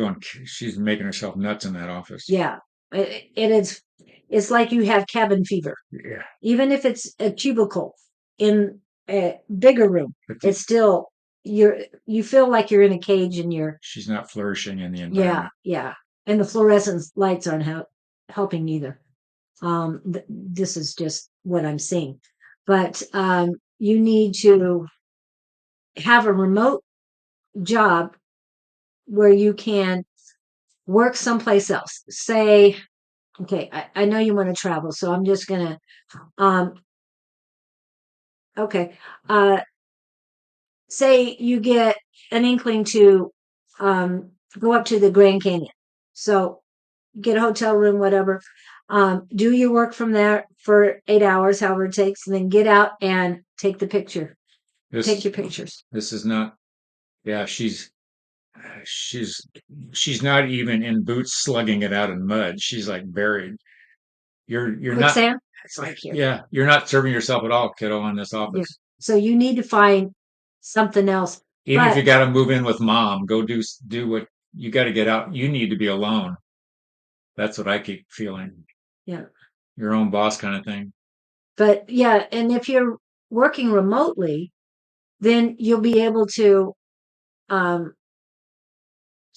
making herself nuts in that office. Yeah. It's like you have cabin fever. Yeah. Even if it's a cubicle in a bigger room, it's still you feel like you're in a cage and she's not flourishing in the environment. Yeah. And the fluorescent lights aren't helping either. This is just what I'm seeing. But you need to have a remote job where you can work someplace else. Say, okay, I know you want to travel, so I'm just gonna okay. Say you get an inkling to go up to the Grand Canyon. So get a hotel room, whatever. Do your work from there for 8 hours, however it takes, and then get out and take the picture. Take your pictures. This is not. Yeah, she's not even in boots slugging it out in mud. She's like buried. You're not. Quicksand? It's like here. Yeah, you're not serving yourself at all, kiddo, in this office. Yeah. So you need to find something else. Even if you got to move in with mom, go do what you got to get out. You need to be alone. That's what I keep feeling. Yeah. Your own boss kind of thing. But yeah, and if you're working remotely, then you'll be able to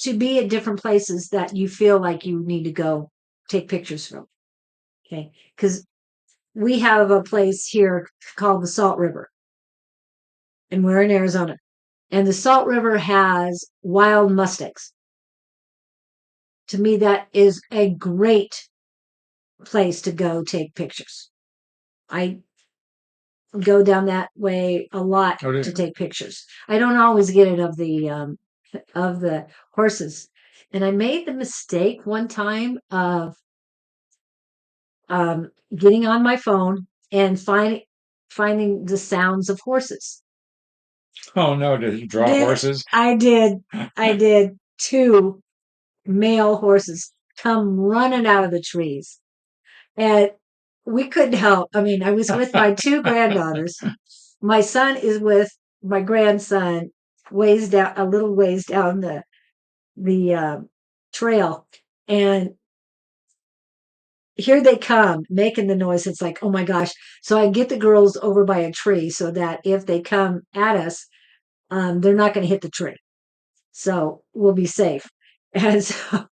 be at different places that you feel like you need to go take pictures from. Okay. Because we have a place here called the Salt River, and we're in Arizona. And the Salt River has wild mustangs. To me, that is a great place to go take pictures. I go down that way a lot to take pictures. I don't always get it of the horses. And I made the mistake one time of getting on my phone and finding the sounds of horses. Oh no! Did you draw horses? I did. I did. 2 male horses come running out of the trees, and we couldn't help. I mean, I was with my two granddaughters. My son is with my grandson, a little ways down the trail, and here they come making the noise. It's like, oh my gosh. So I get the girls over by a tree so that if they come at us, they're not going to hit the tree. So we'll be safe. And so,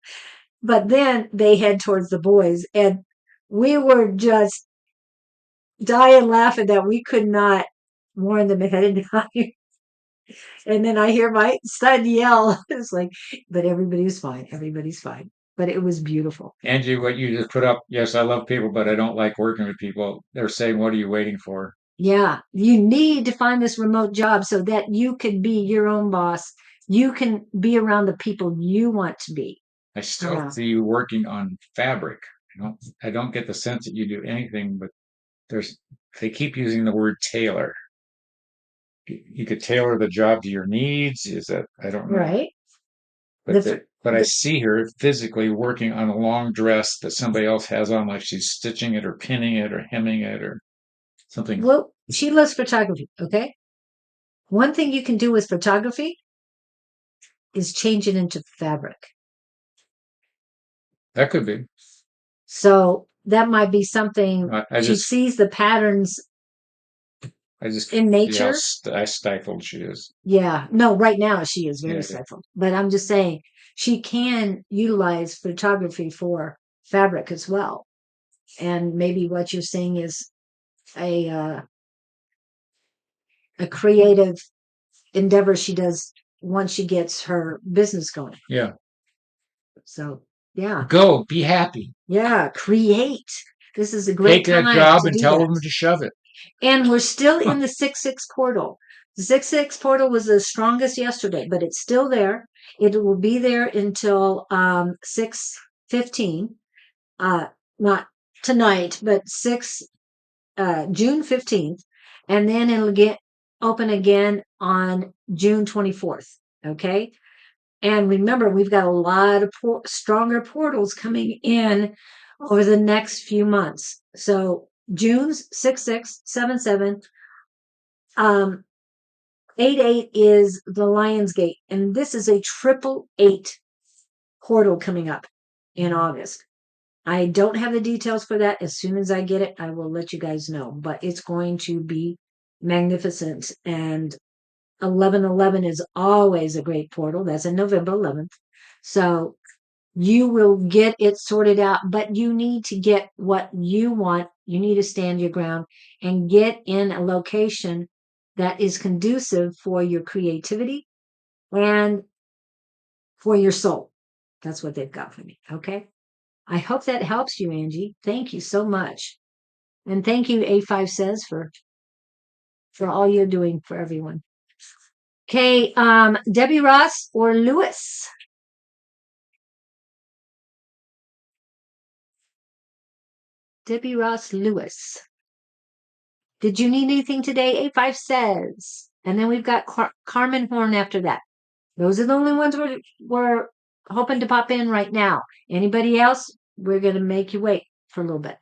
but then they head towards the boys, and we were just dying laughing that we could not warn them ahead of time. And then I hear my son yell. It's like, but everybody's fine. Everybody's fine. But it was beautiful. Angie, what you just put up, yes, I love people, but I don't like working with people. They're saying, what are you waiting for? Yeah, you need to find this remote job so that you can be your own boss. You can be around the people you want to be. I still see you working on fabric. I don't get the sense that you do anything, but they keep using the word tailor. You could tailor the job to your needs. Is that, I don't know. Right. But I see her physically working on a long dress that somebody else has on, like she's stitching it or pinning it or hemming it or something. Well, she loves photography. Okay. One thing you can do with photography is change it into fabric. That could be. So that might be something. She sees the patterns in nature. See how stifled she is. Yeah. No, right now she is very stifled. But I'm just saying she can utilize photography for fabric as well. And maybe what you're saying is a creative endeavor she does once she gets her business going. Yeah. So yeah. Go, be happy. Yeah, create. This is a great time. Take that job and tell them to shove it. And we're still in the 6-6 portal. The 6-6 portal was the strongest yesterday, but it's still there. It will be there until 6/15. Not tonight, but June 15th. And then it'll get open again on June 24th. Okay. And remember, we've got a lot of stronger portals coming in over the next few months. So June's 6/6, 7/7, 8/8 is the Lion's Gate, and this is a 888 portal coming up in August. I don't have the details for that. As soon as I get it, I will let you guys know. But it's going to be magnificent. And 11/11 is always a great portal. That's in November 11th. So you will get it sorted out, but you need to get what you want. You need to stand your ground and get in a location that is conducive for your creativity and for your soul. That's what they've got for me. Okay. I hope that helps you, Angie. Thank you so much. And thank you, A5 Says, for all you're doing for everyone. Okay, Debbie Ross or Lewis? Debbie Ross Lewis. Did you need anything today? A5 Says. And then we've got Carmen Horn after that. Those are the only ones we're hoping to pop in right now. Anybody else, we're going to make you wait for a little bit.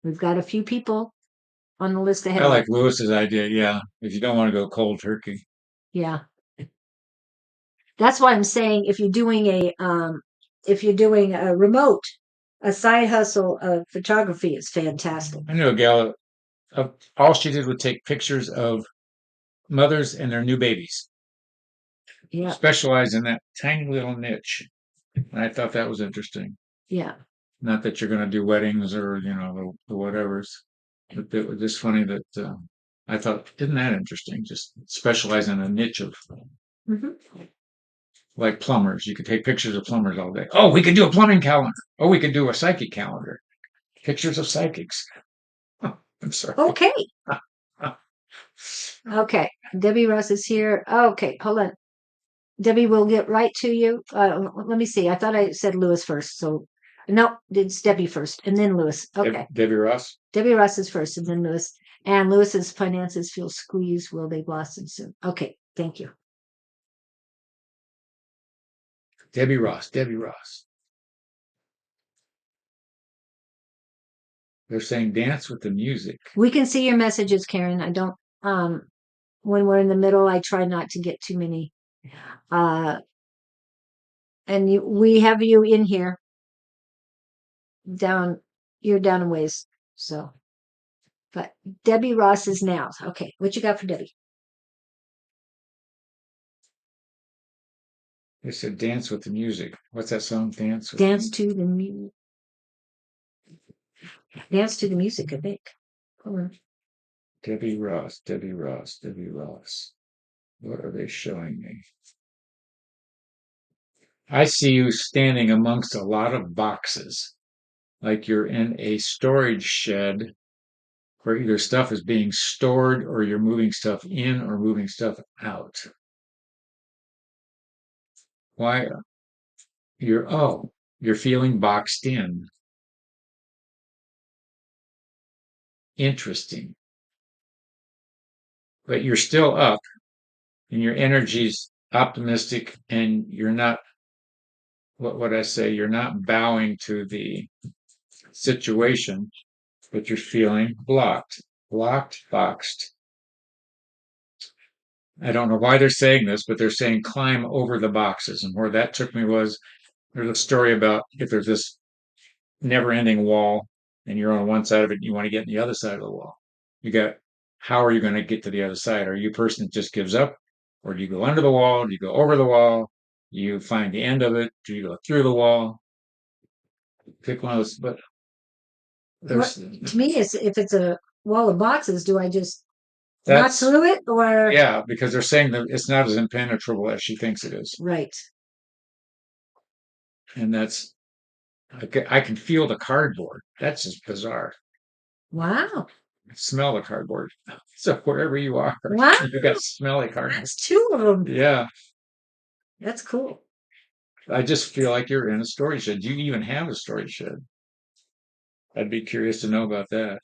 We've got a few people on the list ahead. I like Lewis's idea, yeah. If you don't want to go cold turkey. Yeah. That's why I'm saying if you're doing a remote, a side hustle of photography is fantastic. I knew a gal, all she did was take pictures of mothers and their new babies. Yeah. Specialize in that tiny little niche. And I thought that was interesting. Yeah. Not that you're going to do weddings or, the whatevers. But it was just funny that I thought, isn't that interesting? Just specialize in a niche of like plumbers. You could take pictures of plumbers all day. Oh, we could do a plumbing calendar. Oh, we could do a psychic calendar. Pictures of psychics. I'm sorry. Okay. Okay. Debbie Ross is here. Okay, hold on. Debbie, we'll get right to you. Let me see. I thought I said Lewis first. So, no, it's Debbie first and then Lewis. Okay. Debbie Ross? Debbie Ross is first and then Lewis. And Lewis's finances feel squeezed. Will they blossom soon? Okay. Thank you. Debbie Ross. Debbie Ross. They're saying dance with the music. We can see your messages, Karen. I don't, when we're in the middle, I try not to get too many. And we have you in here you're down a ways. So, but Debbie Ross is now. Okay. What you got for Debbie? They said dance with the music. What's that song? Dance to the music. Dance to the music, I think. Hold on. Debbie Ross. What are they showing me? I see you standing amongst a lot of boxes, like you're in a storage shed where either stuff is being stored or you're moving stuff in or moving stuff out. Why? You're feeling boxed in. Interesting. But you're still up and your energy's optimistic and you're not, what would I say? You're not bowing to the situation, but you're feeling blocked, boxed. I don't know why they're saying this, but they're saying climb over the boxes. And where that took me was there's a story about if there's this never ending wall and you're on one side of it and you want to get on the other side of the wall. How are you going to get to the other side? Are you a person that just gives up? Or do you go under the wall? Do you go over the wall? Do you find the end of it? Do you go through the wall? Pick one of those. But to me, if it's a wall of boxes, do I just not through it? Or yeah, because they're saying that it's not as impenetrable as she thinks it is. Right. And I can feel the cardboard. That's just bizarre. Wow. Smell the cardboard. So wherever you are, wow. You got smelly cardboard. That's 2 of them. Yeah. That's cool. I just feel like you're in a storage shed. Do you even have a storage shed? I'd be curious to know about that.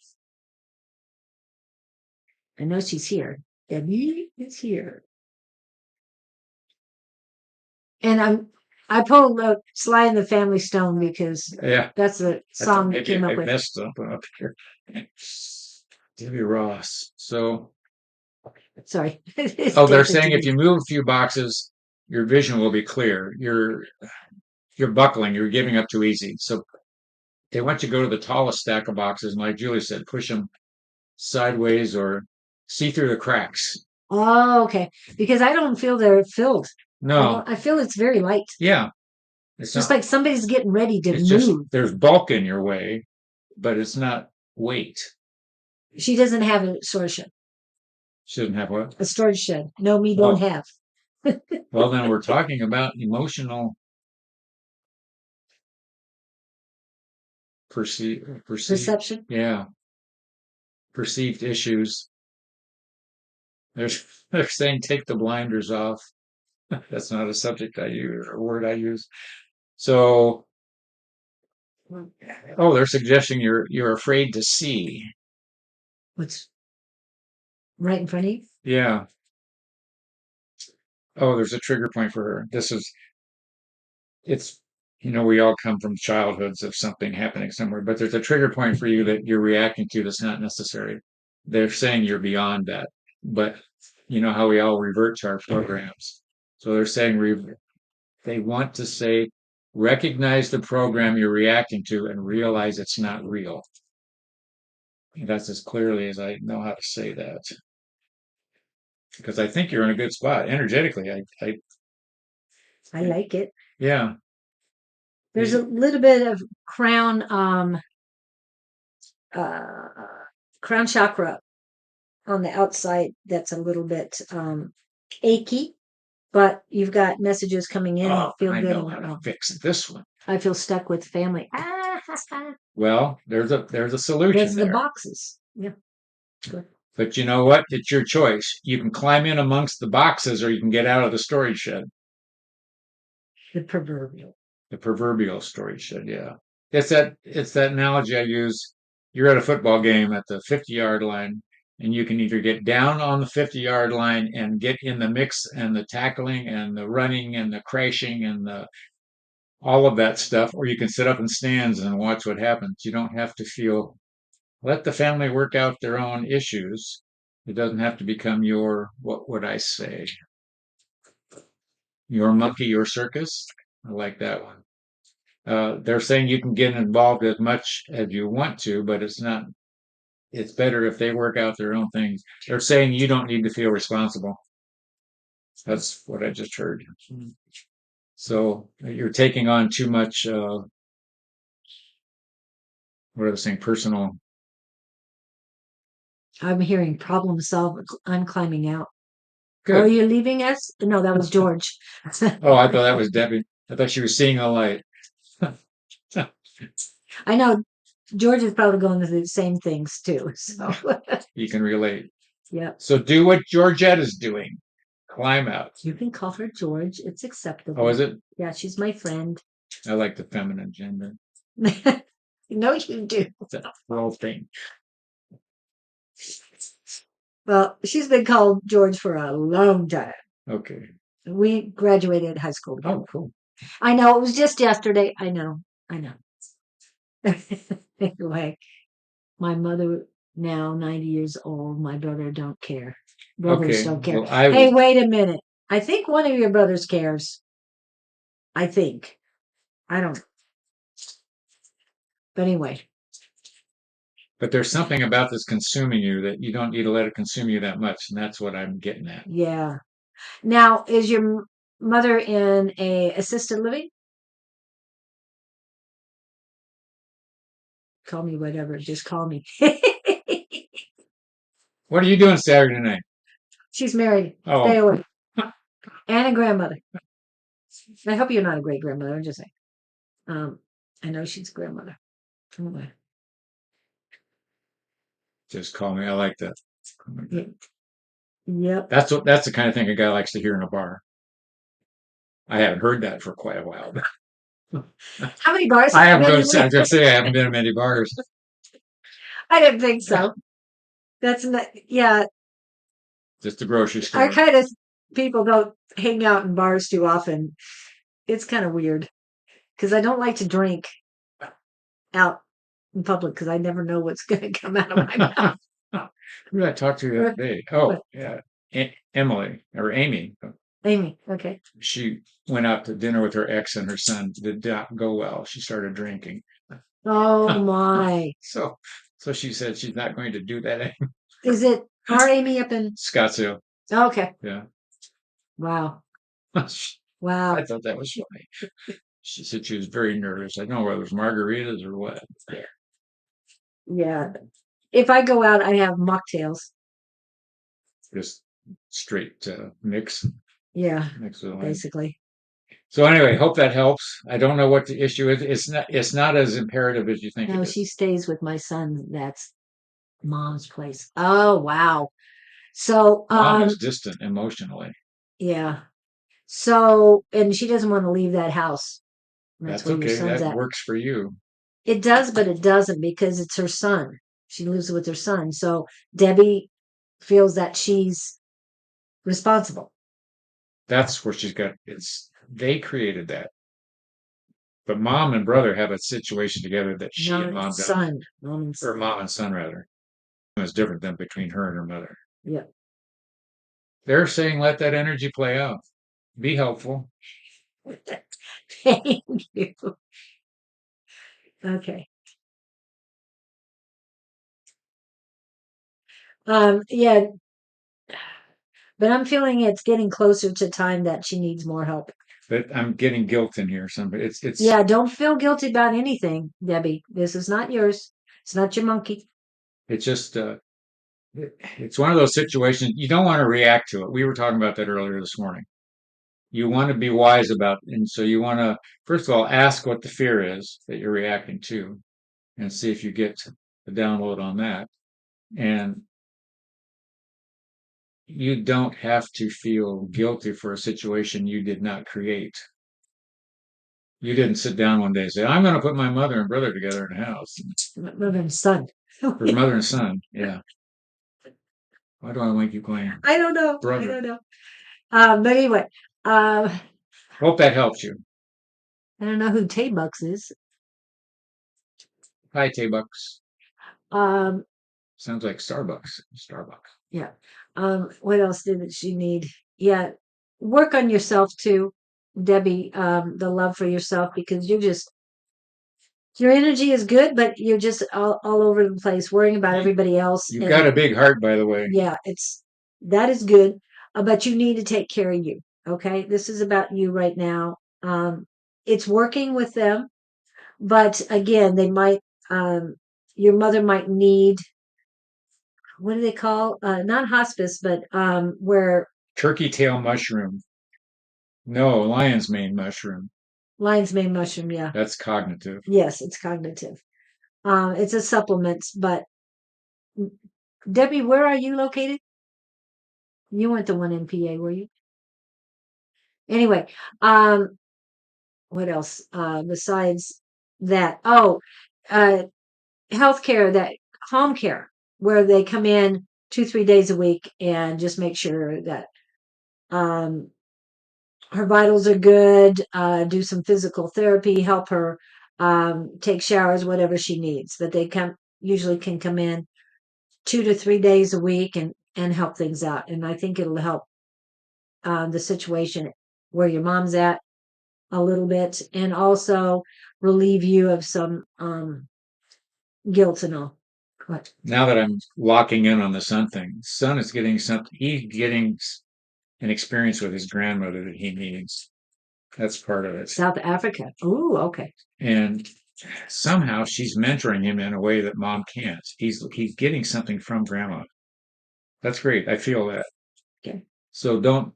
I know she's here. Debbie is here. And I pulled Sly and the Family Stone because that's a song that came up with. I messed up here. Debbie Ross. So sorry. They're saying if you move a few boxes, your vision will be clear. You're buckling. You're giving up too easy. So they want you to go to the tallest stack of boxes, and like Julie said, push them sideways or see through the cracks. Oh, okay. Because I don't feel they're filled. No. I feel it's very light. Yeah. It's just like somebody's getting ready to move. Just, there's bulk in your way, but it's not weight. She doesn't have a storage shed. She doesn't have what? A storage shed. No, me don't have. Well, then we're talking about emotional perception. Yeah. Perceived issues. They're saying take the blinders off. That's not a subject I use or a word I use. So, they're suggesting you're afraid to see. What's right in front of you? Yeah. Oh, there's a trigger point for her. It's, we all come from childhoods of something happening somewhere, but there's a trigger point for you that you're reacting to that's not necessary. They're saying you're beyond that, but you know how we all revert to our programs. So they're saying they want to say, recognize the program you're reacting to and realize it's not real. And that's as clearly as I know how to say that. Because I think you're in a good spot energetically. I like it. Yeah. There's a little bit of crown chakra on the outside that's a little bit achy, but you've got messages coming in that feel good. I know how to fix this one. I feel stuck with family. Well, there's a solution. There's the boxes. Yeah. Good. But you know what? It's your choice. You can climb in amongst the boxes or you can get out of the storage shed. The proverbial storage shed, yeah. It's that analogy I use. You're at a football game at the 50-yard line, and you can either get down on the 50-yard line and get in the mix and the tackling and the running and the crashing and all of that stuff, or you can sit up in stands and watch what happens. You don't have to feel let the family work out their own issues. It doesn't have to become your, what would I say? Your monkey, your circus. I like that one. They're saying you can get involved as much as you want to, but it's better if they work out their own things. They're saying you don't need to feel responsible. That's what I just heard. So you're taking on too much, what are they saying, personal. I'm hearing problem solve. I'm climbing out. Good. Oh, you're leaving us? No, that was George. Oh, I thought that was Debbie. I thought she was seeing the light. I know George is probably going through the same things too. So You can relate. yeah. So do what Georgette is doing. Climb out. You can call her George. It's acceptable. Oh, is it? Yeah, she's my friend. I like the feminine gender. No, you do. It's a whole thing. Well, she's been called George for a long time. Okay. We graduated high school together. Oh, cool. I know, it was just yesterday. I know. Anyway, my mother now 90 years old. My brother don't care. Brothers Okay. don't care. Well, I Hey, wait a minute. I think one of your brothers cares. I think. I don't know. But anyway, but there's something about this consuming you that you don't need to let it consume you that much, and that's what I'm getting at. yeah. Now, is your mother in a assisted living? Call me whatever. Just call me. What are you doing Saturday night? She's married. Oh. Stay away. And a grandmother. I hope you're not a great grandmother. I'm just saying. I know she's a grandmother. Anyway. Just call me. I like that. Yep. That's the kind of thing a guy likes to hear in a bar. I haven't heard that for quite a while. How many bars? I haven't been. I just say I haven't been in many bars. I didn't think so. That's not. Yeah. Just the grocery store. Our kind of people don't hang out in bars too often. It's kind of weird because I don't like to drink out in public because I never know what's going to come out of my mouth. Who did I talk to the other day? Oh, yeah. Emily or Amy. Amy, okay. She went out to dinner with her ex and her son. Did not go well. She started drinking. Oh my. So she said she's not going to do that anymore. Is it our Amy up in Scottsdale? Okay. Yeah. Wow. Wow. I thought that was funny. She said she was very nervous. I don't know whether it was margaritas or what. Yeah. If I go out, I have mocktails. Just straight mix. Yeah. Mix with basically. So anyway, hope that helps. I don't know what the issue is. It's not as imperative as you think. No, it is. she stays with my son. That's mom's place. Oh wow. So Mom is distant emotionally. Yeah. So and she doesn't want to leave that house. That's okay. That works for you. It does, but it doesn't because it's her son. She lives with her son. So Debbie feels that she's responsible. That's where she's got they created that. But mom and brother have a situation together that she and mom son. Or mom and son rather. It's different than between her and her mother. Yeah. They're saying let that energy play out. Be helpful. Thank you. Okay. Yeah. But I'm feeling it's getting closer to time that she needs more help. But I'm getting guilt in here. It's Yeah, don't feel guilty about anything, Debbie. This is not yours. It's not your monkey. It's just it's one of those situations you don't want to react to it. We were talking about that earlier this morning. You want to be wise about it. And so you want to first of all ask what the fear is that you're reacting to and see if you get the download on that. And you don't have to feel guilty for a situation you did not create. You didn't sit down one day and say, I'm going to put my mother and brother together in a house. Mother and son. Or mother and son, yeah. Why do I want you going? I don't know. Brother. I don't know. But anyway. Hope that helps you. I don't know who Tay Bucks is. Hi, Tay Bucks. Um, Sounds like Starbucks. yeah. What else did she need? Yeah. Work on yourself too, Debbie. The love for yourself, because your energy is good, but you're just all over the place worrying about everybody else. You've got a big heart, by the way. Yeah, that is good, but you need to take care of you. Okay, this is about you right now. It's working with them, but again, they might. Your mother might need, what do they call? Not hospice, but where Turkey tail mushroom. No, lion's mane mushroom. lion's mane mushroom. Yeah, That's cognitive. yes, it's cognitive. It's a supplement, but Debbie, where are you located? You weren't the one in PA, were you? Anyway, what else? Besides that? Oh, uh, healthcare, that home care, where they come in 2, 3 days a week and just make sure that um, her vitals are good, do some physical therapy, help her take showers, whatever she needs. But they usually can come in 2 to 3 days a week and help things out. And I think it'll help the situation where your mom's at a little bit, and also relieve you of some guilt and all. What? Now that I'm locking in on the son thing, son is getting something. He's getting an experience with his grandmother that he needs. That's part of it. South Africa. Ooh, okay. And somehow she's mentoring him in a way that mom can't. He's getting something from grandma. That's great. I feel that. Okay. So don't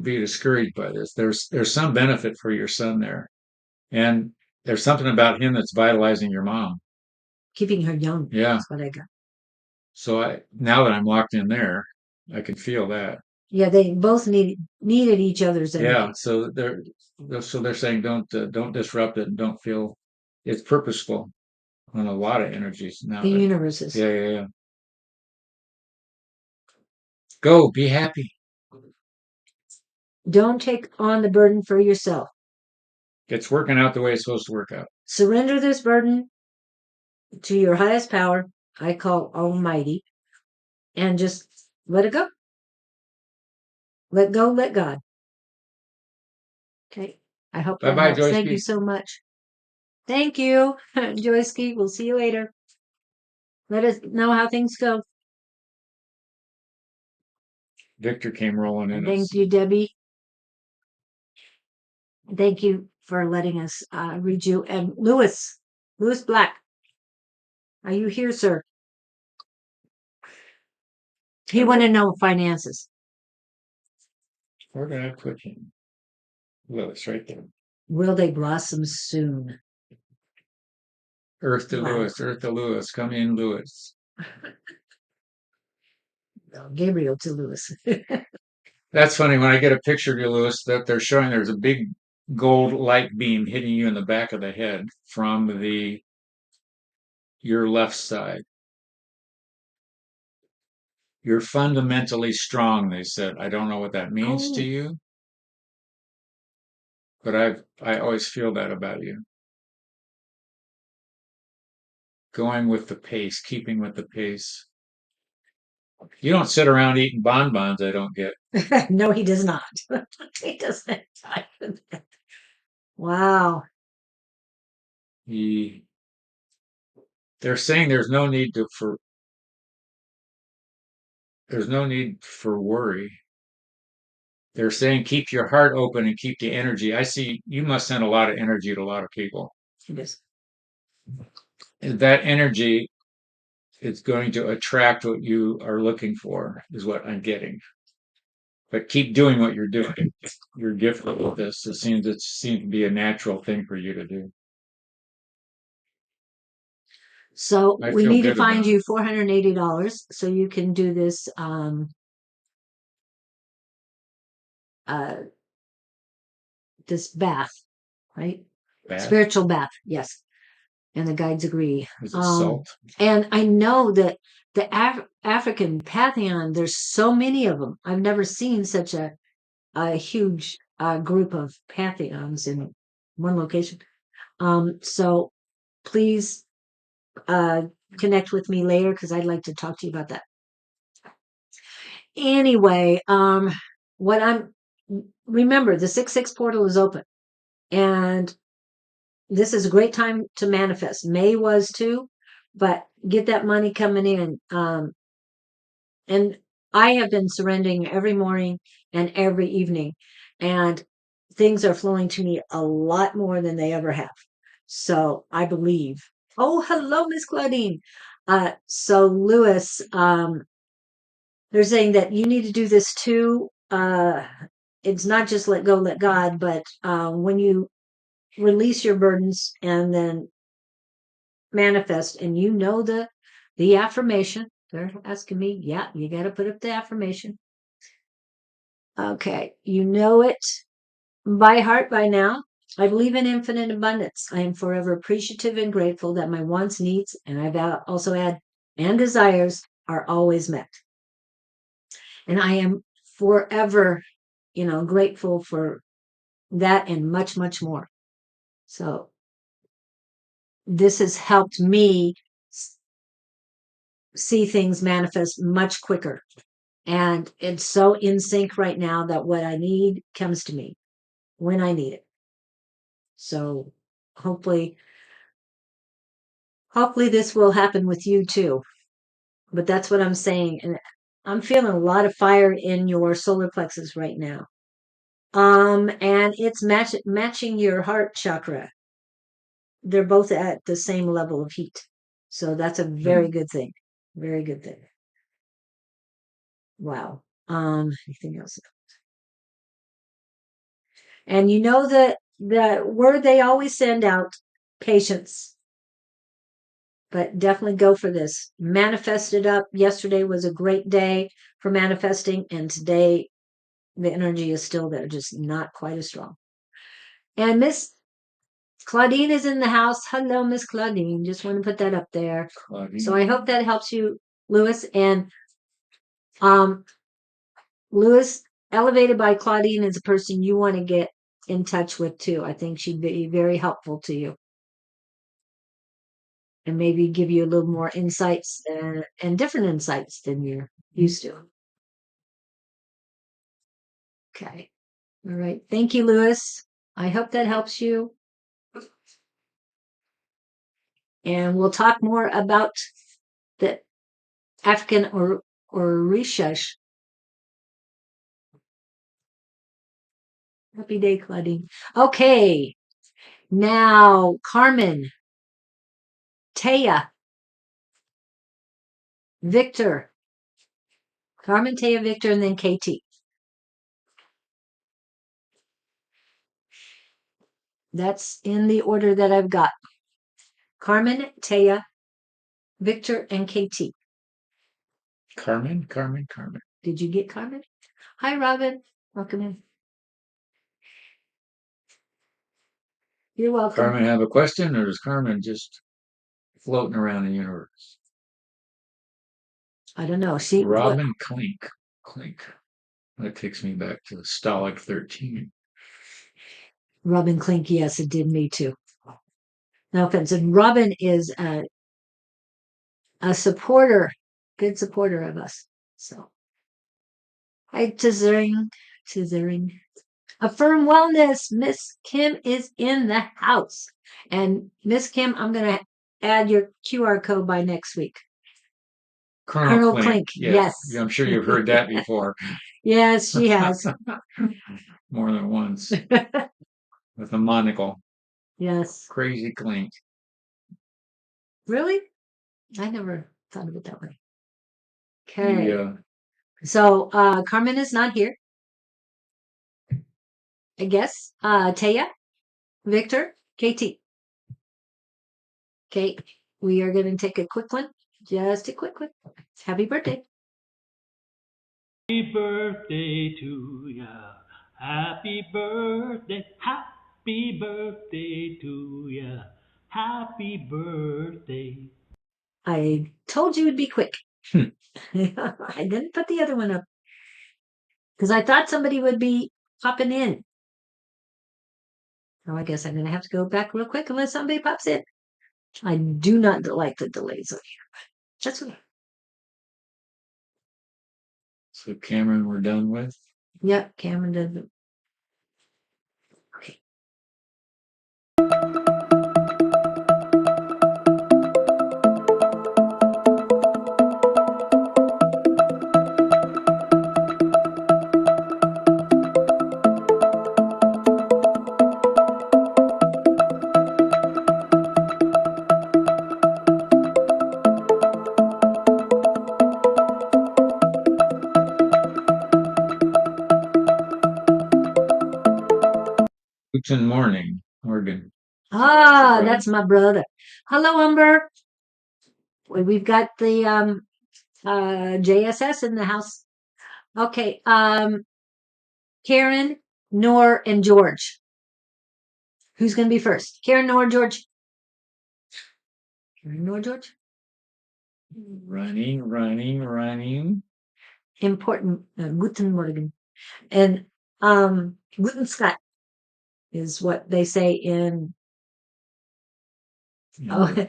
be discouraged by this. There's some benefit for your son there. And there's something about him that's vitalizing your mom. Keeping her young. Yeah. That's what I got. So now that I'm locked in there, I can feel that. Yeah, they both needed each other's energy. Yeah. So they're saying don't disrupt it and don't feel it's purposeful on a lot of energies now. The universe is. Yeah. Go, be happy. Don't take on the burden for yourself. It's working out the way it's supposed to work out. Surrender this burden to your highest power, I call Almighty, and just let it go. Let go, let God. Okay. I hope that Bye-bye, helps. Thank Joyski. you so much. Thank you, Joyski. We'll see you later. Let us know how things go. Victor came rolling in. Thank you, Debbie. Thank you for letting us read you. And Lewis Black, are you here, sir? He want to know finances. Where did I put him? Lewis, right there. Will they blossom soon? Earth to Wow. Lewis. Come in, Lewis. Gabriel to Lewis. That's funny. When I get a picture of you, Lewis, that they're showing there's a big gold light beam hitting you in the back of the head from your left side. You're fundamentally strong, they said. I don't know what that means to you, but I always feel that about you. Going with the pace, keeping with the pace. You don't sit around eating bonbons, I don't get. No, he does not. He doesn't. Wow. They're saying there's no need for worry. They're saying keep your heart open and keep the energy. I see you must send a lot of energy to a lot of people. Yes. And that energy is going to attract what you are looking for, is what I'm getting. But keep doing what you're doing. You're gifted with this. It seems to be a natural thing for you to do. So I we feel need to good find about you $480 so you can do this this bath, right? Bath? Spiritual bath, yes. And the guides agree. Is it salt? And I know that the African pantheon, there's so many of them. I've never seen such a huge group of pantheons in one location. So please connect with me later because I'd like to talk to you about that. Anyway, remember the 6/6 portal is open, and this is a great time to manifest. May was too, but get that money coming in. And I have been surrendering every morning and every evening, and things are flowing to me a lot more than they ever have. So I believe. Oh, hello, Miss Claudine. So Lewis, they're saying that you need to do this too. It's not just let go, let God, but when you release your burdens and then manifest, and you know the affirmation. They're asking me, yeah, you got to put up the affirmation. Okay, you know it by heart by now. I believe in infinite abundance. I am forever appreciative and grateful that my wants, needs, and I've also add and desires are always met. And I am forever, grateful for that and much, much more. So this has helped me see things manifest much quicker. And it's so in sync right now that what I need comes to me when I need it. So hopefully this will happen with you too. But that's what I'm saying. And I'm feeling a lot of fire in your solar plexus right now. And it's matching your heart chakra. They're both at the same level of heat. So that's a very good thing. Very good thing. Wow. Anything else? And you know the word they always send out, patience. But definitely go for this. Manifest it up. Yesterday was a great day for manifesting, and today the energy is still there, just not quite as strong. And Miss Claudine is in the house. Hello, Miss Claudine. Just want to put that up there. Claudine. So I hope that helps you, Lewis. And Lewis, elevated by Claudine, is a person you want to get in touch with too. I think she'd be very helpful to you. And maybe give you a little more insights and different insights than you're used to. Okay. All right. Thank you, Lewis. I hope that helps you. And we'll talk more about the African or Rishash. Happy day, Claudine. Okay. Now, Carmen, Taya, Victor. Carmen, Taya, Victor, and then KT. That's in the order that I've got. Carmen, Taya, Victor, and KT. Carmen. Did you get Carmen? Hi, Robin. Welcome in. You're welcome. Carmen have a question, or is Carmen just floating around the universe? I don't know. Robin Clink. That takes me back to Stalag 13. Robin Clink, yes, it did me too. No offense. And Robin is a supporter, good supporter of us. So, hi, Tizering. Affirm Wellness. Miss Kim is in the house. And Miss Kim, I'm going to add your QR code by next week. Colonel Clink. Yes. Yeah, I'm sure you've heard that before. Yes, she has. More than once. With a monocle. Yes. Crazy Clink. Really? I never thought of it that way. Okay. Yeah. So Carmen is not here. I guess. Taya, Victor, KT. Okay, we are going to take a quick one. Just a quick one. Happy birthday. Happy birthday to ya. Happy birthday. Happy birthday to ya. Happy birthday. I told you it'd be quick. I didn't put the other one up because I thought somebody would be popping in. Oh, I guess I'm going to have to go back real quick unless somebody pops in. I do not like the delays on here. That's what. So Cameron, we're done with. Yep, Cameron did. Okay. Guten Morning, Morgan. Ah, that's my brother. Hello, Umber. We've got the JSS in the house. Okay. Karen, Nor, and George. Who's going to be first? Karen, Nor, George. Karen, Nor, George. Running. Important. Guten Morgen. And Guten Scott is what they say in. Oh,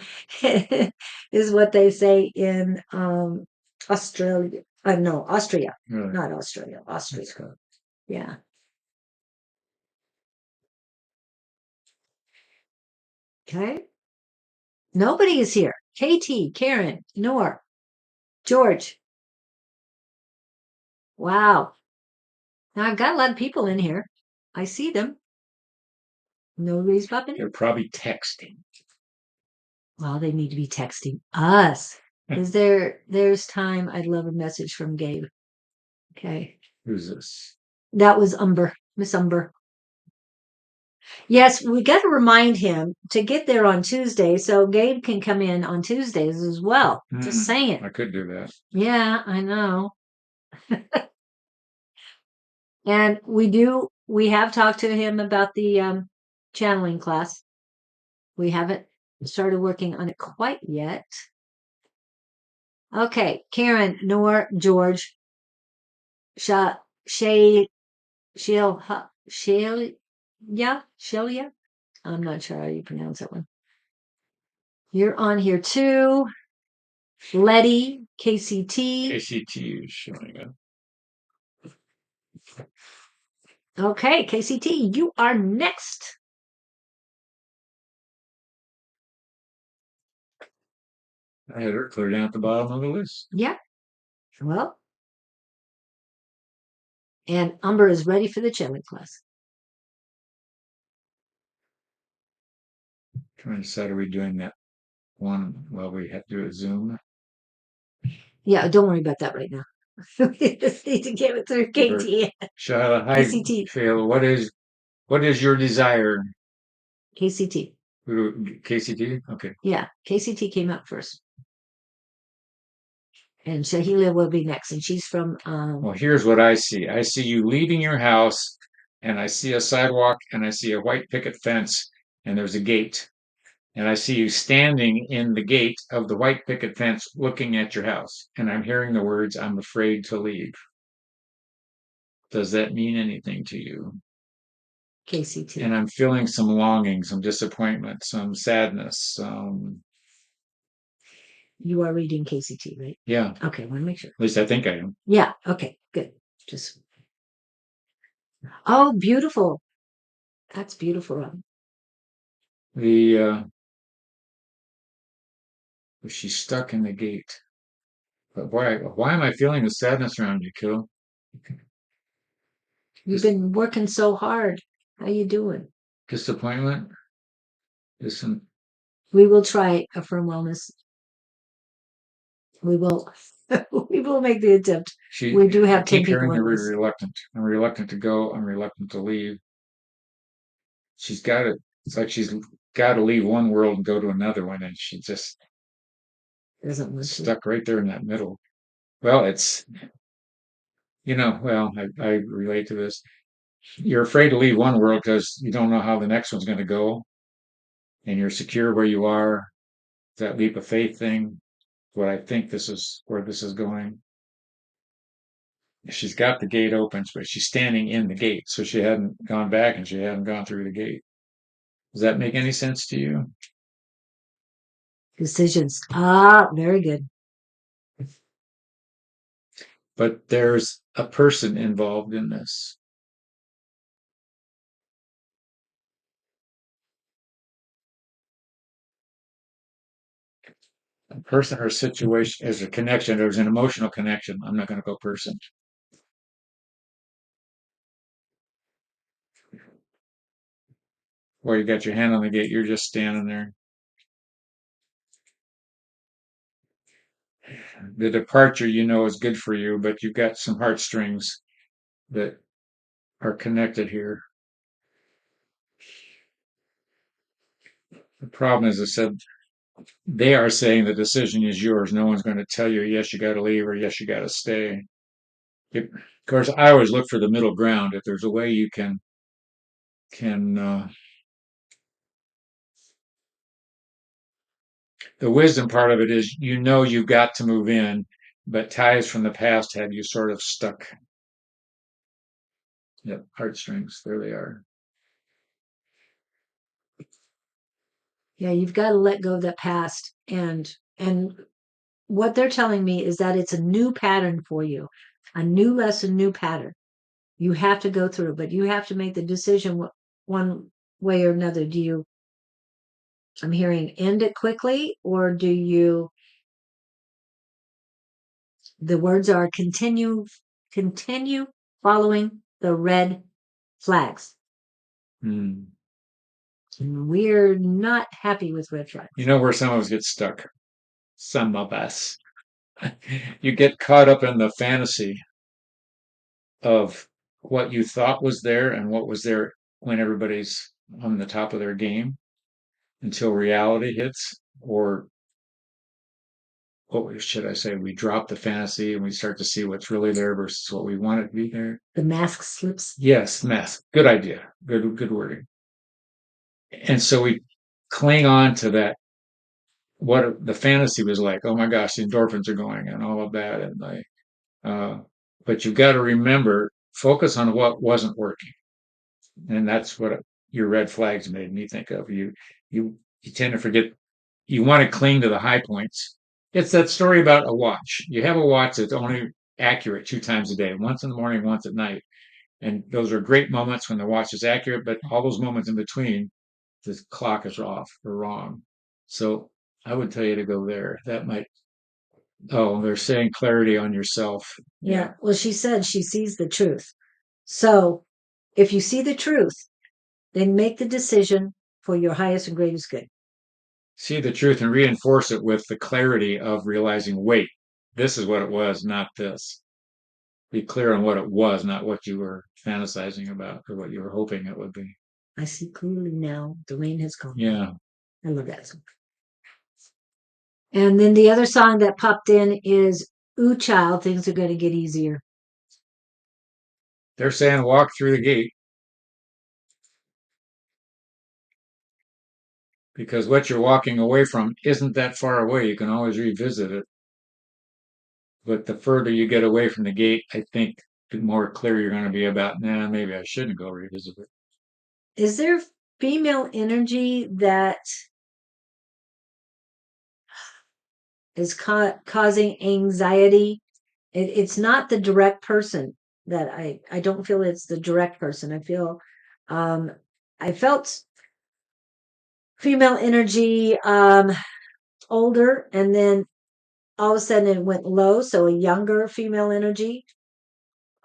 is what they say in Australia. No, Austria. Really? Not Australia. Austria. Yeah. Okay. Nobody is here. Katie, Karen, Nor, George. Wow. Now I've got a lot of people in here. I see them. Nobody's popping in. They're probably texting. Well, they need to be texting us. There's time. I'd love a message from Gabe. Okay. Who's this? That was Umber, Miss Umber. Yes, we got to remind him to get there on Tuesday so Gabe can come in on Tuesdays as well. Just saying. I could do that. Yeah, I know. And we have talked to him about the channeling class. We haven't started working on it quite yet. Okay, Karen, Nor, George, Shelia. I'm not sure how you pronounce that one. You're on here too. Letty, KCT. KCT is showing up. Okay, KCT, you are next. I had her clear down at the bottom of the list. Yeah. Well, and Umber is ready for the channeling class. Trying to decide, are we doing that one while we have to do a Zoom? Yeah, don't worry about that right now. We just need to get it through KT. Shyla, hi, KCT. Phil. What is your desire? KCT. KCT? Okay. Yeah, KCT came up first. And Shahila will be next. And she's from Well, here's what I see. I see you leaving your house, and I see a sidewalk, and I see a white picket fence, and there's a gate. And I see you standing in the gate of the white picket fence looking at your house. And I'm hearing the words, I'm afraid to leave. Does that mean anything to you? KCT. And I'm feeling some longing, some disappointment, some sadness. You are reading KCT, right? Yeah. Okay, I want to make sure. At least I think I am. Yeah, okay, good. Just. Oh, beautiful. That's beautiful, Robin. She's stuck in the gate. But why am I feeling the sadness around you, Kil? You've been working so hard. How you doing? Disappointment? We will try Affirm Wellness. We will we will make the attempt. We do have 10 people in this. Reluctant. I'm reluctant to go. I'm reluctant to leave. It's like she's got to leave one world and go to another one, and she just Doesn't want to. Stuck right there in that middle. Well, I relate to this. You're afraid to leave one world because you don't know how the next one's going to go, and you're secure where you are. That leap of faith thing, what I think this is where this is going. She's got the gate open, but she's standing in the gate, so she hadn't gone back and she hadn't gone through the gate. Does that make any sense to you? Decisions. Ah, very good. But there's a person involved in this. A person or situation is a connection. There's an emotional connection. I'm not going to go person. Or you got your hand on the gate. You're just standing there. The departure, is good for you, but you've got some heartstrings that are connected here. The problem is, I said, they are saying the decision is yours. No one's going to tell you, yes, you got to leave or yes, you got to stay. Of course, I always look for the middle ground. If there's a way you can the wisdom part of it is, you've got to move in, but ties from the past have you sort of stuck. Yep, heartstrings. There they are. Yeah, you've got to let go of that past. And what they're telling me is that it's a new pattern for you, a new lesson, new pattern. You have to go through it, but you have to make the decision one way or another. I'm hearing end it quickly, or the words are continue following the red flags. Hmm. We're not happy with red flags. You know where some of us get stuck? Some of us. You get caught up in the fantasy of what you thought was there and what was there when everybody's on the top of their game until reality hits, or what should I say? We drop the fantasy and we start to see what's really there versus what we want it to be there. The mask slips. Yes, mask. Good idea. Good wording. And so we cling on to that, what the fantasy was like. Oh my gosh, the endorphins are going and all of that. But you've got to remember, focus on what wasn't working. And that's what your red flags made me think of. You tend to forget. You want to cling to the high points. It's that story about a watch. You have a watch that's only accurate 2 times a day, once in the morning, once at night. And those are great moments when the watch is accurate, but all those moments in between, the clock is off or wrong. So I would tell you to go there. That might, they're saying clarity on yourself. Yeah. Well, she said she sees the truth. So if you see the truth, then make the decision for your highest and greatest good. See the truth and reinforce it with the clarity of realizing, wait, this is what it was, not this. Be clear on what it was, not what you were fantasizing about or what you were hoping it would be. I see clearly now. The rain has gone. Yeah. I love that song. And then the other song that popped in is Ooh Child, Things Are Going to Get Easier. They're saying walk through the gate. Because what you're walking away from isn't that far away. You can always revisit it. But the further you get away from the gate, I think the more clear you're going to be about, maybe I shouldn't go revisit it. Is there female energy that is causing anxiety? It's not the direct person that I don't feel it's the direct person. I felt female energy older, and then all of a sudden it went low, so a younger female energy.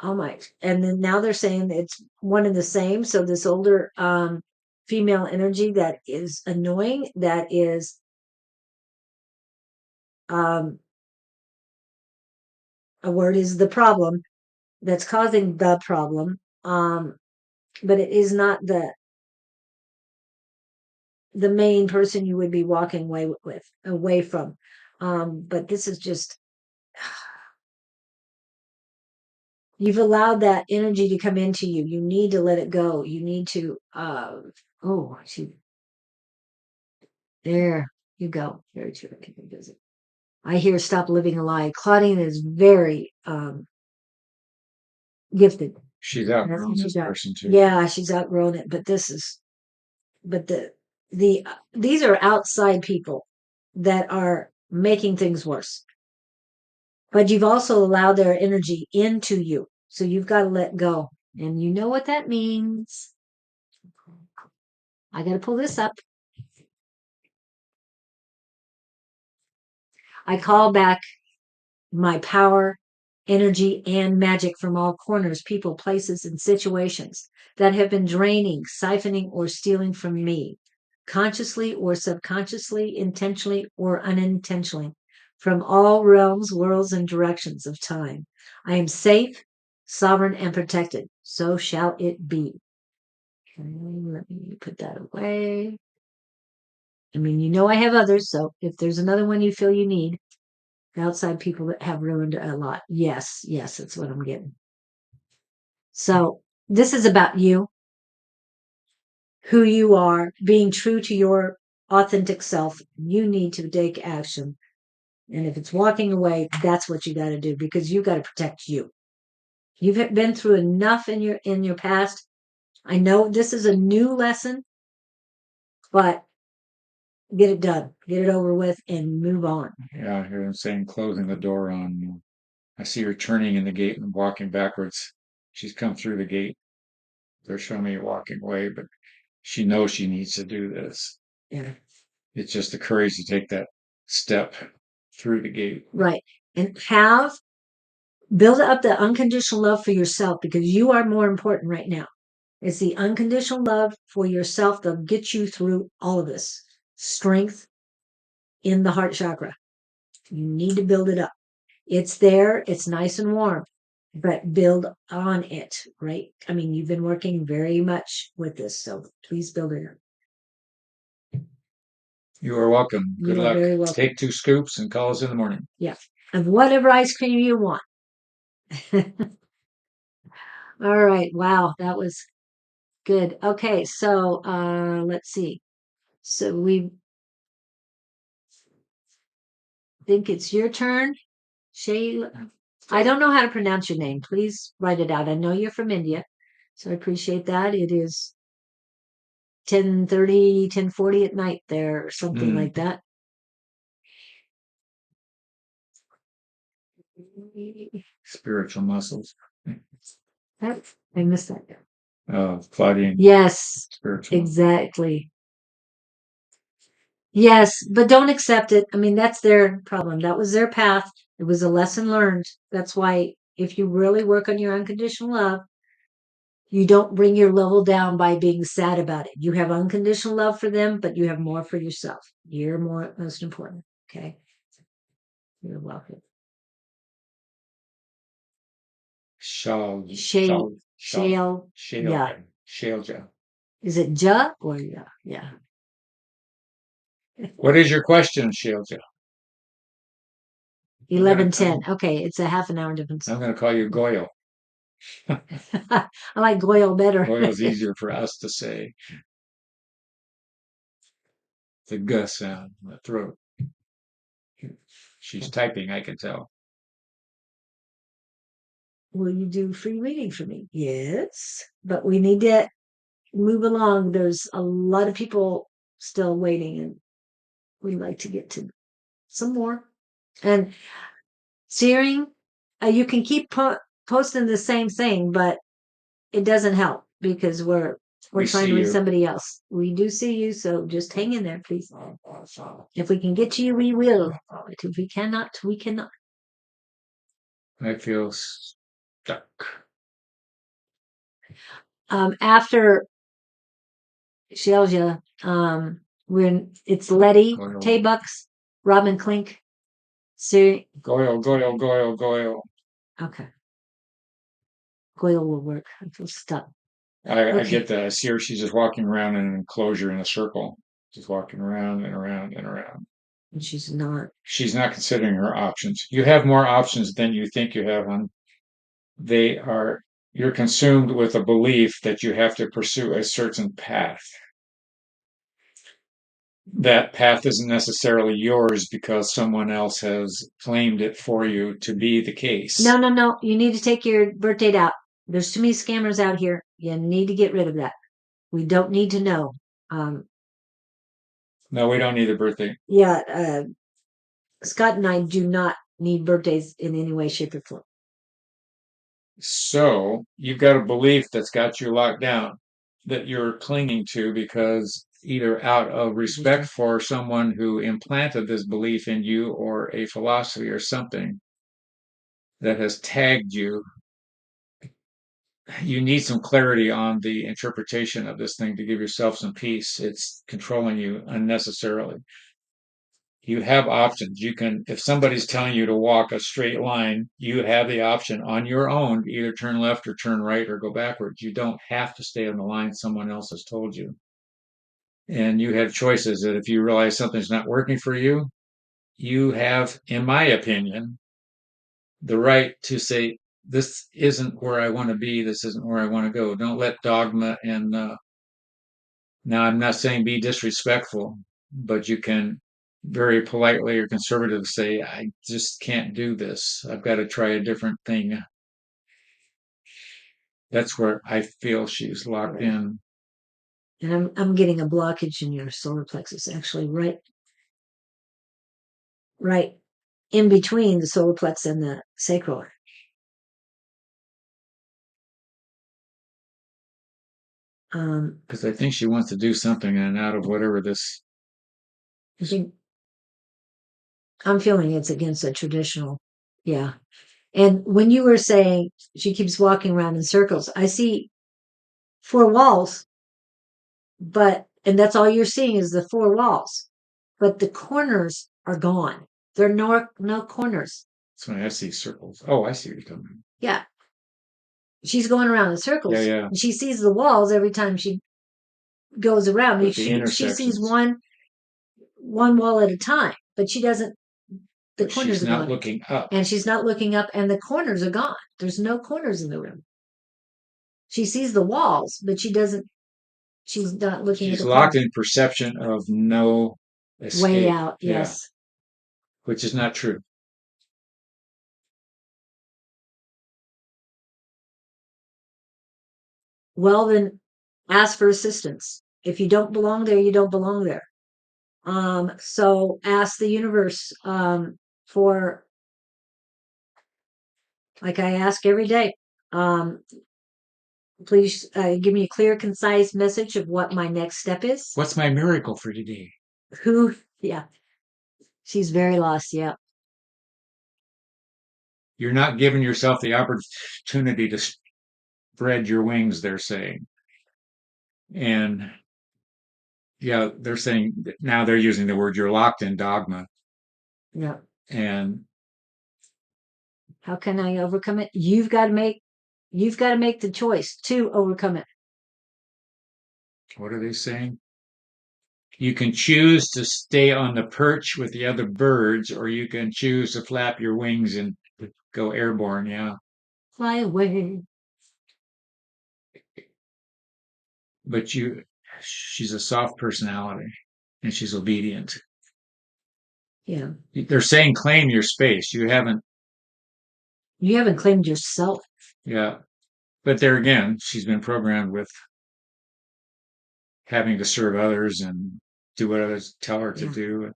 Oh my. And then now they're saying it's one and the same. So this older female energy that is annoying, that is a word is the problem, that's causing the problem. But it is not the main person you would be walking away from. But this is just, you've allowed that energy to come into you. You need to let it go. You need to, there you go. Very true. I hear stop living a lie. Claudine is very gifted. She's outgrown this person too. Yeah, she's outgrown it. But these are outside people. that are making things worse. But you've also allowed their energy into you. So you've got to let go. And you know what that means. I got to pull this up. I call back my power, energy, and magic from all corners, people, places, and situations that have been draining, siphoning, or stealing from me, consciously or subconsciously, intentionally or unintentionally, from all realms, worlds, and directions of time. I am safe, sovereign, and protected. So shall it be. Okay, let me put that away. I mean, you know I have others, so if there's another one you feel you need, outside people that have ruined a lot. Yes, that's what I'm getting. So this is about you, who you are, being true to your authentic self. You need to take action. And if it's walking away, that's what you got to do, because you got to protect you. You've been through enough in your past. I know this is a new lesson, but get it done, get it over with, and move on. Yeah, I hear him saying closing the door on. I see her turning in the gate and walking backwards. She's come through the gate. They're showing me walking away, but she knows she needs to do this. Yeah. It's just the courage to take that step through the gate. Right. And build up the unconditional love for yourself, because you are more important right now. It's the unconditional love for yourself that'll get you through all of this. Strength in the heart chakra. You need to build it up. It's there. It's nice and warm, but build on it, right? I mean, you've been working very much with this, so please build it up. You are welcome. Good luck. Very welcome. Take 2 scoops and call us in the morning. Yeah. Of whatever ice cream you want. All right. Wow. That was good. Okay. So, let's see. So we think it's your turn. Shayla. I don't know how to pronounce your name. Please write it out. I know you're from India, so I appreciate that. It is 10:30, 10:40 at night there, or something like that. Spiritual muscles. I missed that. Claudia. Yes, Spiritual. exactly. Yes, but don't accept it. I mean, that's their problem. That was their path. It was a lesson learned. That's why if you really work on your unconditional love, you don't bring your level down by being sad about it. You have unconditional love for them, but you have more for yourself. You're most important. Okay. You're welcome. Shale. Yeah. Shale. Is it ja or yeah? Yeah. What is your question, Shale? 11:10. Okay, it's a half an hour difference. I'm going to call you Goyle. I like Goyle better. Goyle's easier for us to say. The G sound in the throat. She's typing, I can tell. Will you do free reading for me? Yes, but we need to move along. There's a lot of people still waiting, and we'd like to get to some more. And Searing, you can keep posting the same thing, but it doesn't help because we're trying to read somebody else. We do see you, so just hang in there, please. If we can get to you, we will. But if we cannot, we cannot. I feel stuck. After Shelja, it's Letty, Tay-Bucks, Robin Klink, Siri. Goyle. Okay. Goyle will work. I feel stuck. I get that. I see her. She's just walking around in an enclosure in a circle, just walking around and around and around. And she's not. She's not considering her options. You have more options than you think you have, hon. You're consumed with a belief that you have to pursue a certain path. That path isn't necessarily yours because someone else has claimed it for you to be the case. No. You need to take your birth date out. There's too many scammers out here. You need to get rid of that. We don't need to know. No, we don't need a birthday. Yeah, Scott and I do not need birthdays in any way, shape, or form. So you've got a belief that's got you locked down that you're clinging to because either out of respect for someone who implanted this belief in you or a philosophy or something that has tagged you, you need some clarity on the interpretation of this thing to give yourself some peace. It's controlling you unnecessarily. You have options. You can, if somebody's telling you to walk a straight line, you have the option on your own to either turn left or turn right or go backwards. You don't have to stay on the line someone else has told you. And you have choices that if you realize something's not working for you, you have, in my opinion, the right to say, this isn't where I want to be. This isn't where I want to go. Don't let dogma and, now I'm not saying be disrespectful, but you can very politely or conservative say, I just can't do this. I've got to try a different thing. That's where I feel she's locked in. And I'm getting a blockage in your solar plexus, actually, right in between the solar plex and the sacral. Because I think she wants to do something and out of whatever this. I'm feeling it's against the traditional. Yeah. And when you were saying she keeps walking around in circles, I see 4 walls, and that's all you're seeing is the 4 walls, but the corners are gone. There are no corners. So I see circles. Oh, I see what you're talking about. Yeah. She's going around in circles. Yeah. And she sees the walls every time she goes around. But She sees one wall at a time, but she doesn't. The corners she's are not gone. looking up. And she's not looking up, and the corners are gone. There's no corners in the room. She sees the walls, but she doesn't. She's not looking at the She's locked corners. in perception of no escape. Way out, yes. Yeah. Which is not true. Well, then ask for assistance. If you don't belong there, you don't belong there. So ask the universe for, like I ask every day, please give me a clear, concise message of what my next step is. What's my miracle for today? Yeah. She's very lost, yeah. You're not giving yourself the opportunity to spread your wings, they're saying. And yeah, they're saying now they're using the word you're locked in dogma. Yeah. And how can I overcome it? You've got to make the choice to overcome it. What are they saying? You can choose to stay on the perch with the other birds, or you can choose to flap your wings and go airborne. Yeah. Fly away. But she's a soft personality and she's obedient. Yeah. They're saying claim your space. You haven't claimed yourself. Yeah. But there again, she's been programmed with having to serve others and do what others tell her to do.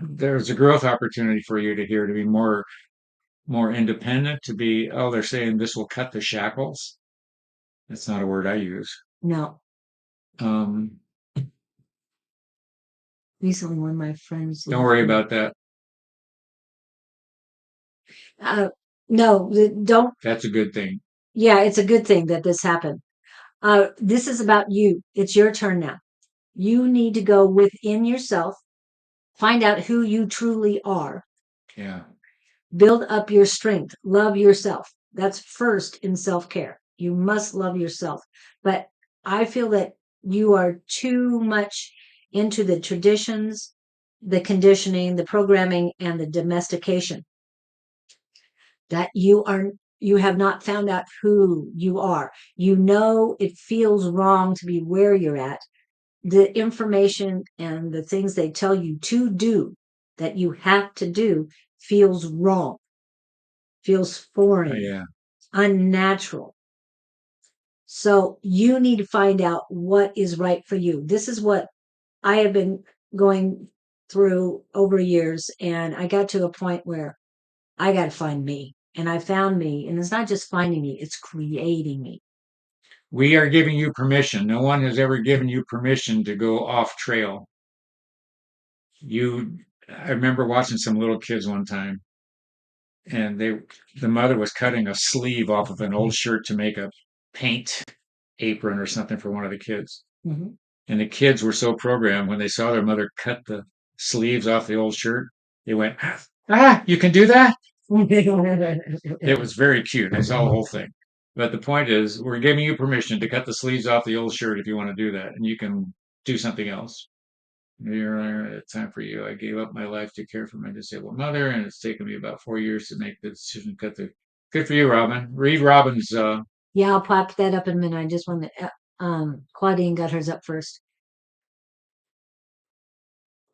There's a growth opportunity for you to be more independent, to be, they're saying this will cut the shackles. That's not a word I use. No. Recently, one of my friends. Don't worry about that. No, don't. That's a good thing. Yeah, it's a good thing that this happened. This is about you. It's your turn now. You need to go within yourself, find out who you truly are. Yeah. Build up your strength. Love yourself. That's first in self-care. You must love yourself. But I feel that you are too much into the traditions, the conditioning, the programming, and the domestication. That you have not found out who you are. You know it feels wrong to be where you're at. The information and the things they tell you to do, that you have to do, feels wrong, feels foreign, unnatural. So you need to find out what is right for you. This is what I have been going through over years, and I got to a point where I got to find me. And I found me, and it's not just finding me, it's creating me. We are giving you permission. No one has ever given you permission to go off trail. I remember watching some little kids one time, and the mother was cutting a sleeve off of an old shirt to make a paint apron or something for one of the kids. Mm-hmm. And the kids were so programmed when they saw their mother cut the sleeves off the old shirt, they went, "Ah, you can do that?" It was very cute. I saw the whole thing. But the point is, we're giving you permission to cut the sleeves off the old shirt if you want to do that, and you can do something else. It's time for you. I gave up my life to care for my disabled mother, and it's taken me about 4 years to make the decision to cut the. Good for you, Robin. Read Robin's. Yeah, I'll pop that up in a minute. I just want to. Claudine got hers up first.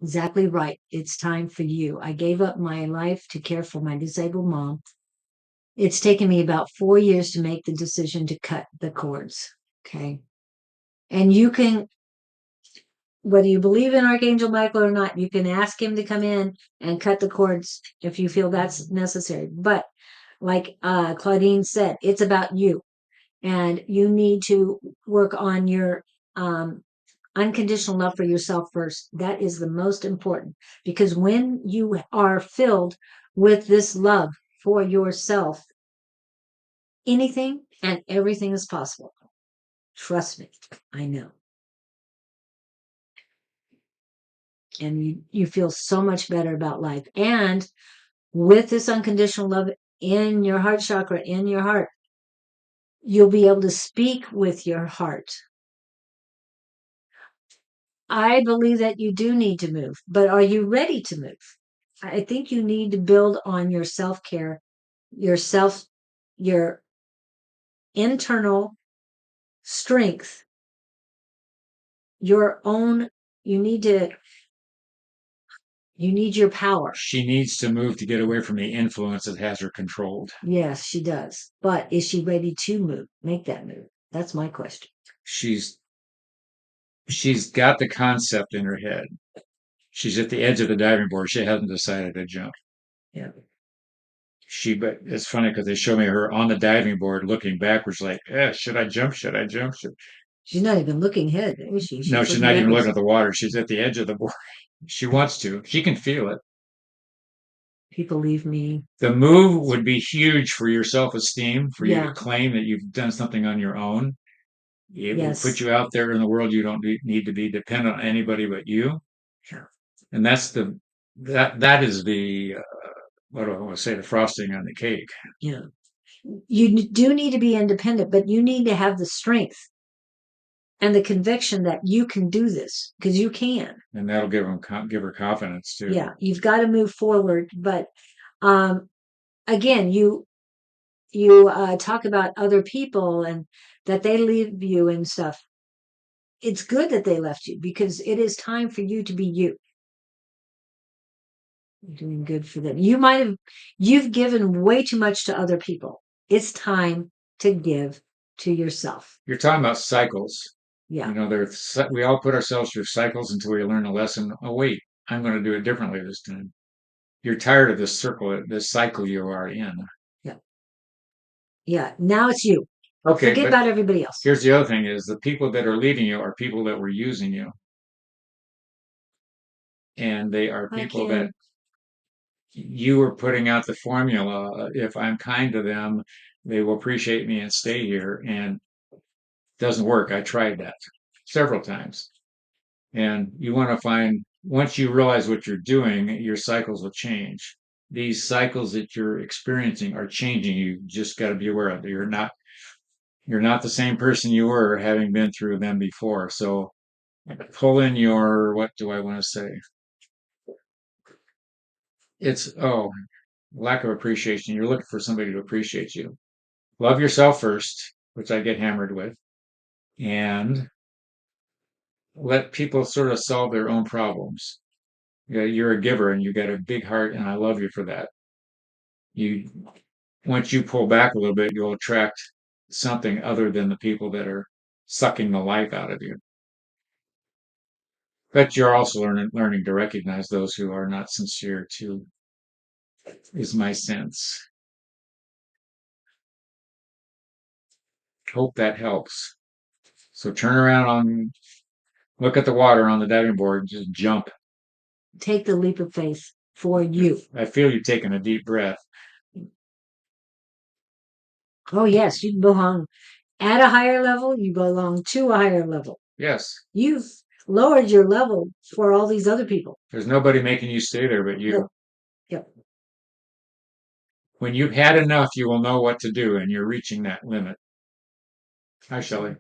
Exactly right. It's time for you. I gave up my life to care for my disabled mom. It's taken me about 4 years to make the decision to cut the cords. Okay. And you can, whether you believe in Archangel Michael or not, you can ask him to come in and cut the cords if you feel that's necessary. But like Claudine said, it's about you. And you need to work on your unconditional love for yourself first. That is the most important, because when you are filled with this love for yourself, anything and everything is possible. Trust me, I know. And you feel so much better about life. And with this unconditional love in your heart chakra, in your heart, you'll be able to speak with your heart. I believe that you do need to move, but are you ready to move? I think you need to build on your self-care, your internal strength, your own, you need your power. She needs to move to get away from the influence that has her controlled. Yes, she does. But is she ready to move? Make that move. That's my question. She's got the concept in her head. She's at the edge of the diving board. She hasn't decided to jump. Yeah. But it's funny because they show me her on the diving board looking backwards, like, should I jump? Should I jump? She's not even looking ahead, is she? No, she's not even looking at the water. She's at the edge of the board. She wants to. She can feel it. People leave me. The move would be huge for your self-esteem, for you to claim that you've done something on your own. It will put you out there in the world. You don't need to be dependent on anybody but you. Yeah. And that is the what do I want to say? The frosting on the cake. Yeah. You do need to be independent, but you need to have the strength and the conviction that you can do this, because you can. And that'll give her confidence too. Yeah, you've got to move forward. But again, you talk about other people and that they leave you and stuff. It's good that they left you, because it is time for you to be you. You're doing good for them. You've given way too much to other people. It's time to give to yourself. You're talking about cycles. Yeah. You know, we all put ourselves through cycles until we learn a lesson. Oh, wait, I'm going to do it differently this time. You're tired of this cycle you are in. Yeah. Yeah. Now it's you. Okay. Forget about everybody else. Here's the other thing is the people that are leaving you are people that were using you. And they are people that you were putting out the formula. If I'm kind to them, they will appreciate me and stay here. And it doesn't work. I tried that several times. And you want to find, once you realize what you're doing, your cycles will change. These cycles that you're experiencing are changing. You just got to be aware of it. You're not the same person you were having been through them before. So pull in what do I want to say? It's, lack of appreciation. You're looking for somebody to appreciate you. Love yourself first, which I get hammered with, and let people sort of solve their own problems. You're a giver and you got a big heart, and I love you for that. Once you pull back a little bit, you'll attract something other than the people that are sucking the life out of you. But you're also learning to recognize those who are not sincere too, is my sense. Hope that helps. So turn around look at the water on the diving board, just jump. Take the leap of faith for you. I feel you taking a deep breath. Oh, yes, you belong at a higher level. You belong to a higher level. Yes. You've lowered your level for all these other people. There's nobody making you stay there but you. No. Yep. When you've had enough, you will know what to do, and you're reaching that limit. Hi, Shelley.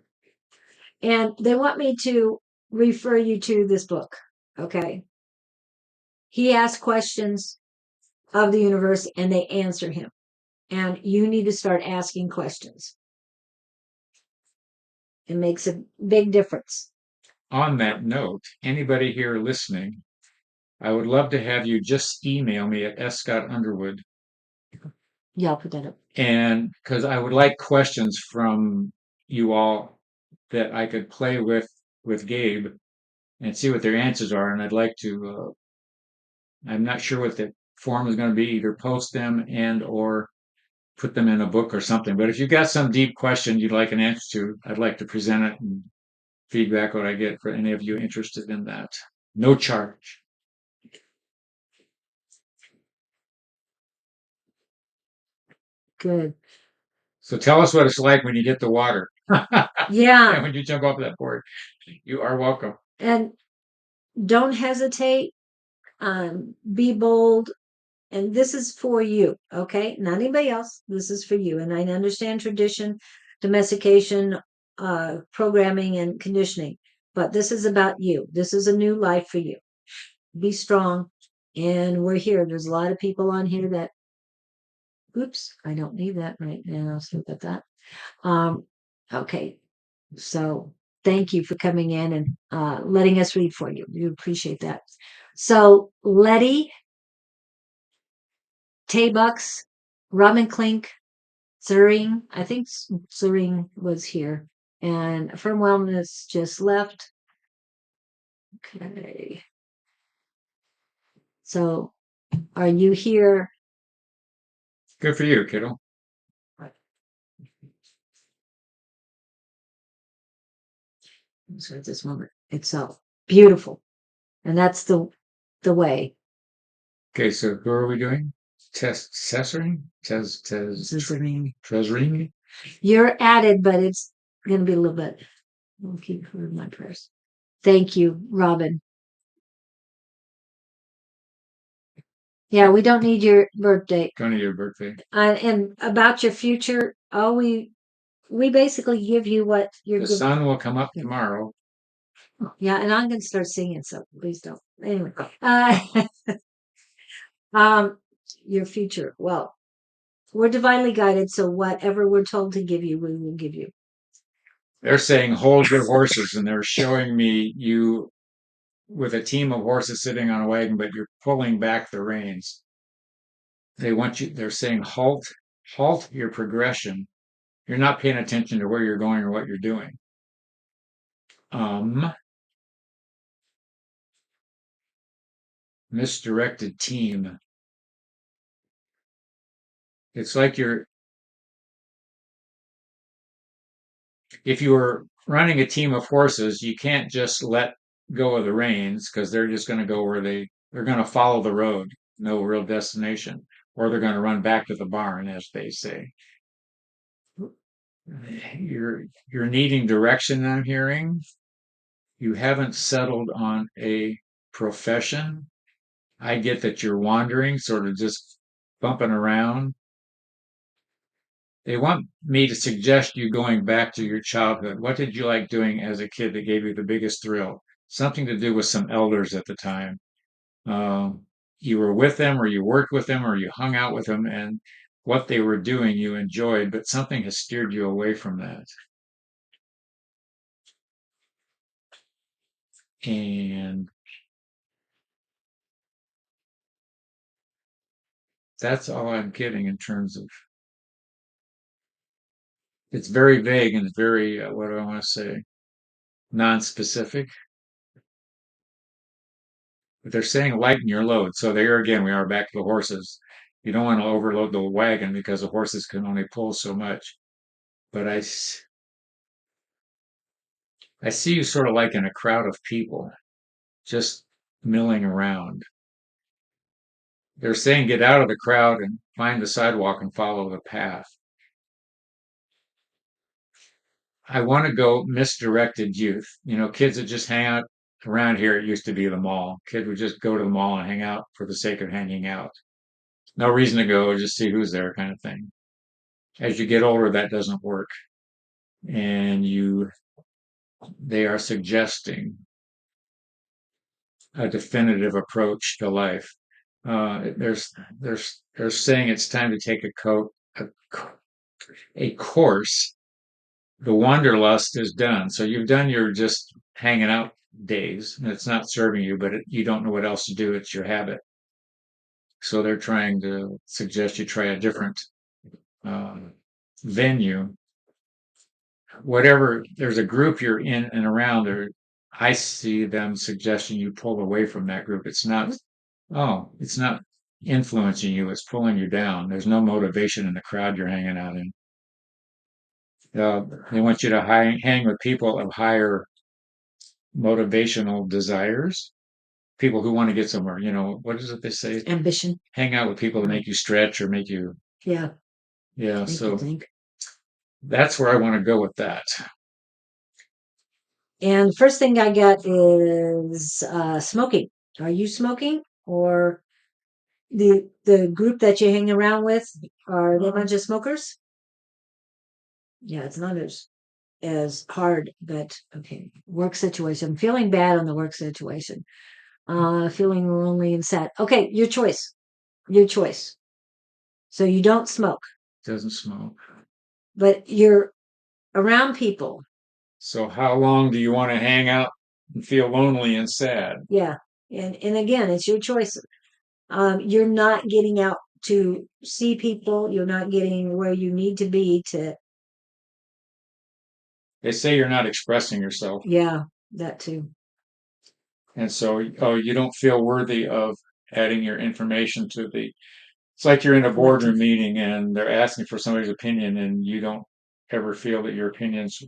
And they want me to refer you to this book. Okay. He asks questions of the universe and they answer him. And you need to start asking questions. It makes a big difference. On that note, anybody here listening, I would love to have you just email me at s.underwood. Yeah, I'll put that up. And because I would like questions from you all that I could play with Gabe and see what their answers are. And I'd like to, I'm not sure what the form is going to be, either post them and or put them in a book or something. But if you've got some deep question you'd like an answer to, I'd like to present it and feedback what I get for any of you interested in that. No charge. Good. So tell us what it's like when you hit the water. Yeah. And when you jump off that board. You are welcome. And don't hesitate. Be bold. And this is for you, okay? Not anybody else. This is for you. And I understand tradition, domestication, programming, and conditioning. But this is about you. This is a new life for you. Be strong. And we're here. There's a lot of people on here that, oops, I don't need that right now. So about that. Okay. So thank you for coming in and letting us read for you. We appreciate that. So Letty, Tay-Bucks, Robin Klink, Zuring, I think Zuring was here. And Firm Wellness just left. Okay. So are you here? Good for you, kiddo. So at this moment, it's so beautiful. And that's the way. Okay, so who are we doing? Treasuring? You're added, but it's going to be a little bit. I'll keep her in my prayers. Thank you, Robin. Yeah, we don't need your birthday. Don't need your birthday. And about your future, we basically give you what you're. The sun will come up tomorrow. Yeah, and I'm going to start singing, so please don't. Anyway, your future. Well, we're divinely guided, so whatever we're told to give you, we will give you. They're saying hold your horses, and they're showing me you with a team of horses sitting on a wagon, but you're pulling back the reins. They're saying halt your progression. You're not paying attention to where you're going or what you're doing. Misdirected team. It's like if you were running a team of horses, you can't just let go of the reins because they're just going to go where they're going to follow the road, no real destination, or they're going to run back to the barn, as they say. You're needing direction, I'm hearing. You haven't settled on a profession. I get that you're wandering, sort of just bumping around. They want me to suggest you going back to your childhood. What did you like doing as a kid that gave you the biggest thrill? Something to do with some elders at the time. You were with them, or you worked with them, or you hung out with them, and what they were doing you enjoyed, but something has steered you away from that. And that's all I'm getting in terms of. It's very vague and it's very, what do I want to say? Non-specific. But they're saying lighten your load. So there again, we are back to the horses. You don't want to overload the wagon because the horses can only pull so much. But I see you sort of like in a crowd of people just milling around. They're saying get out of the crowd and find the sidewalk and follow the path. I want to go misdirected youth. Kids that just hang out around here. It used to be the mall. Kids would just go to the mall and hang out for the sake of hanging out. No reason to go, just see who's there kind of thing. As you get older, that doesn't work. And they are suggesting a definitive approach to life. They're saying it's time to take a course. The wanderlust is done. So you've done your just hanging out days, and it's not serving you, but you don't know what else to do. It's your habit. So they're trying to suggest you try a different venue. Whatever, there's a group you're in and around, or I see them suggesting you pull away from that group. It's not influencing you, it's pulling you down. There's no motivation in the crowd you're hanging out in. They want you to hang with people of higher motivational desires, people who want to get somewhere. What is it they say? Ambition. Hang out with people that make you stretch or make you. Yeah. Yeah. So think. That's where I want to go with that. And the first thing I get is smoking. Are you smoking, or the group that you hang around with, are they a bunch of smokers? Yeah, it's not as hard, but okay. Work situation. I'm feeling bad on the work situation. Feeling lonely and sad. Okay, your choice. Your choice. So you don't smoke, Doesn't smoke. but you're around people. So how long do you want to hang out and feel lonely and sad? Yeah. And again, it's your choice. You're not getting out to see people. You're not getting where you need to be to. They say you're not expressing yourself. Yeah, that too. And so, you don't feel worthy of adding your information to it's like you're in a boardroom meeting and they're asking for somebody's opinion and you don't ever feel that your opinion's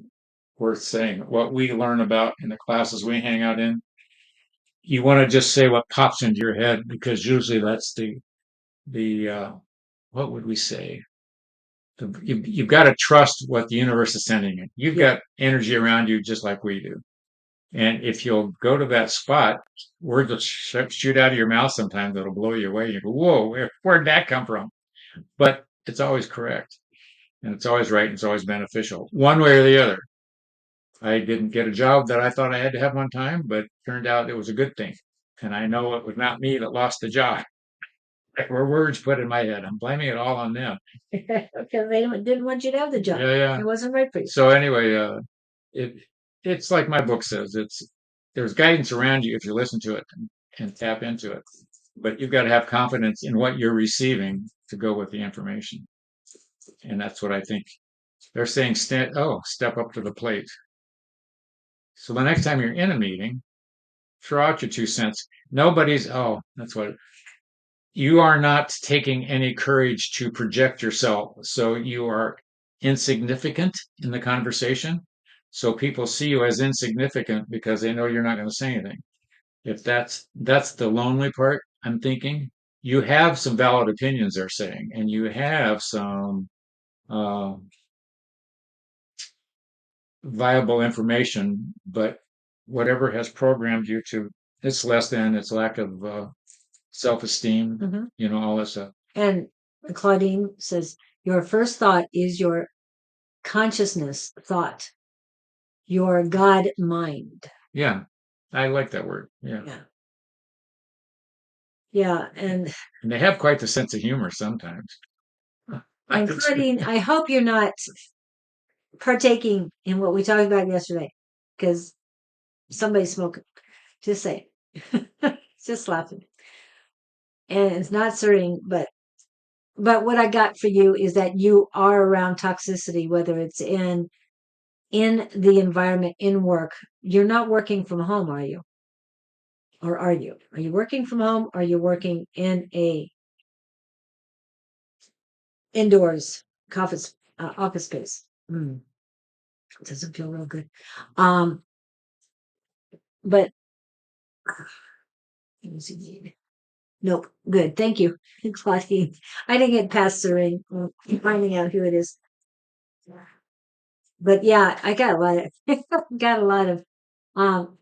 worth saying. What we learn about in the classes we hang out in, you want to just say what pops into your head because usually that's what would we say? You've got to trust what the universe is sending you. You've got energy around you just like we do. And if you'll go to that spot, words will shoot out of your mouth sometimes that'll blow you away. You go, whoa, where'd that come from? But it's always correct. And it's always right. And it's always beneficial, one way or the other. I didn't get a job that I thought I had to have on time, but turned out it was a good thing. And I know it was not me that lost the job. There were words put in my head. I'm blaming it all on them. Because they didn't want you to have the job. Yeah. It wasn't right for you. So anyway, it's like my book says, there's guidance around you if you listen to it and tap into it. But you've got to have confidence in what you're receiving to go with the information. And that's what I think they're saying. Step up to the plate. So the next time you're in a meeting, throw out your 2 cents. That's what you are not taking any courage to project yourself. So you are insignificant in the conversation. So people see you as insignificant because they know you're not going to say anything. If that's the lonely part, I'm thinking you have some valid opinions they're saying, and you have some viable information, but whatever has programmed you to it's less than, it's lack of self-esteem, all this stuff. And Claudine says, your first thought is your consciousness thought, your God mind. Yeah, I like that word. Yeah. Yeah, and they have quite the sense of humor sometimes. And Claudine, I hope you're not partaking in what we talked about yesterday, because somebody's smoking. Just say it. Just laughing. And it's not serving, but what I got for you is that you are around toxicity, whether it's in the environment, in work. You're not working from home, are you? Or are you? Are you working from home? Or are you working in a indoors office space? It doesn't feel real good. But what does he need? Nope. Good. Thank you, Claudine. I didn't get past the ring. Finding out who it is. But yeah, I got a lot of got a lot of um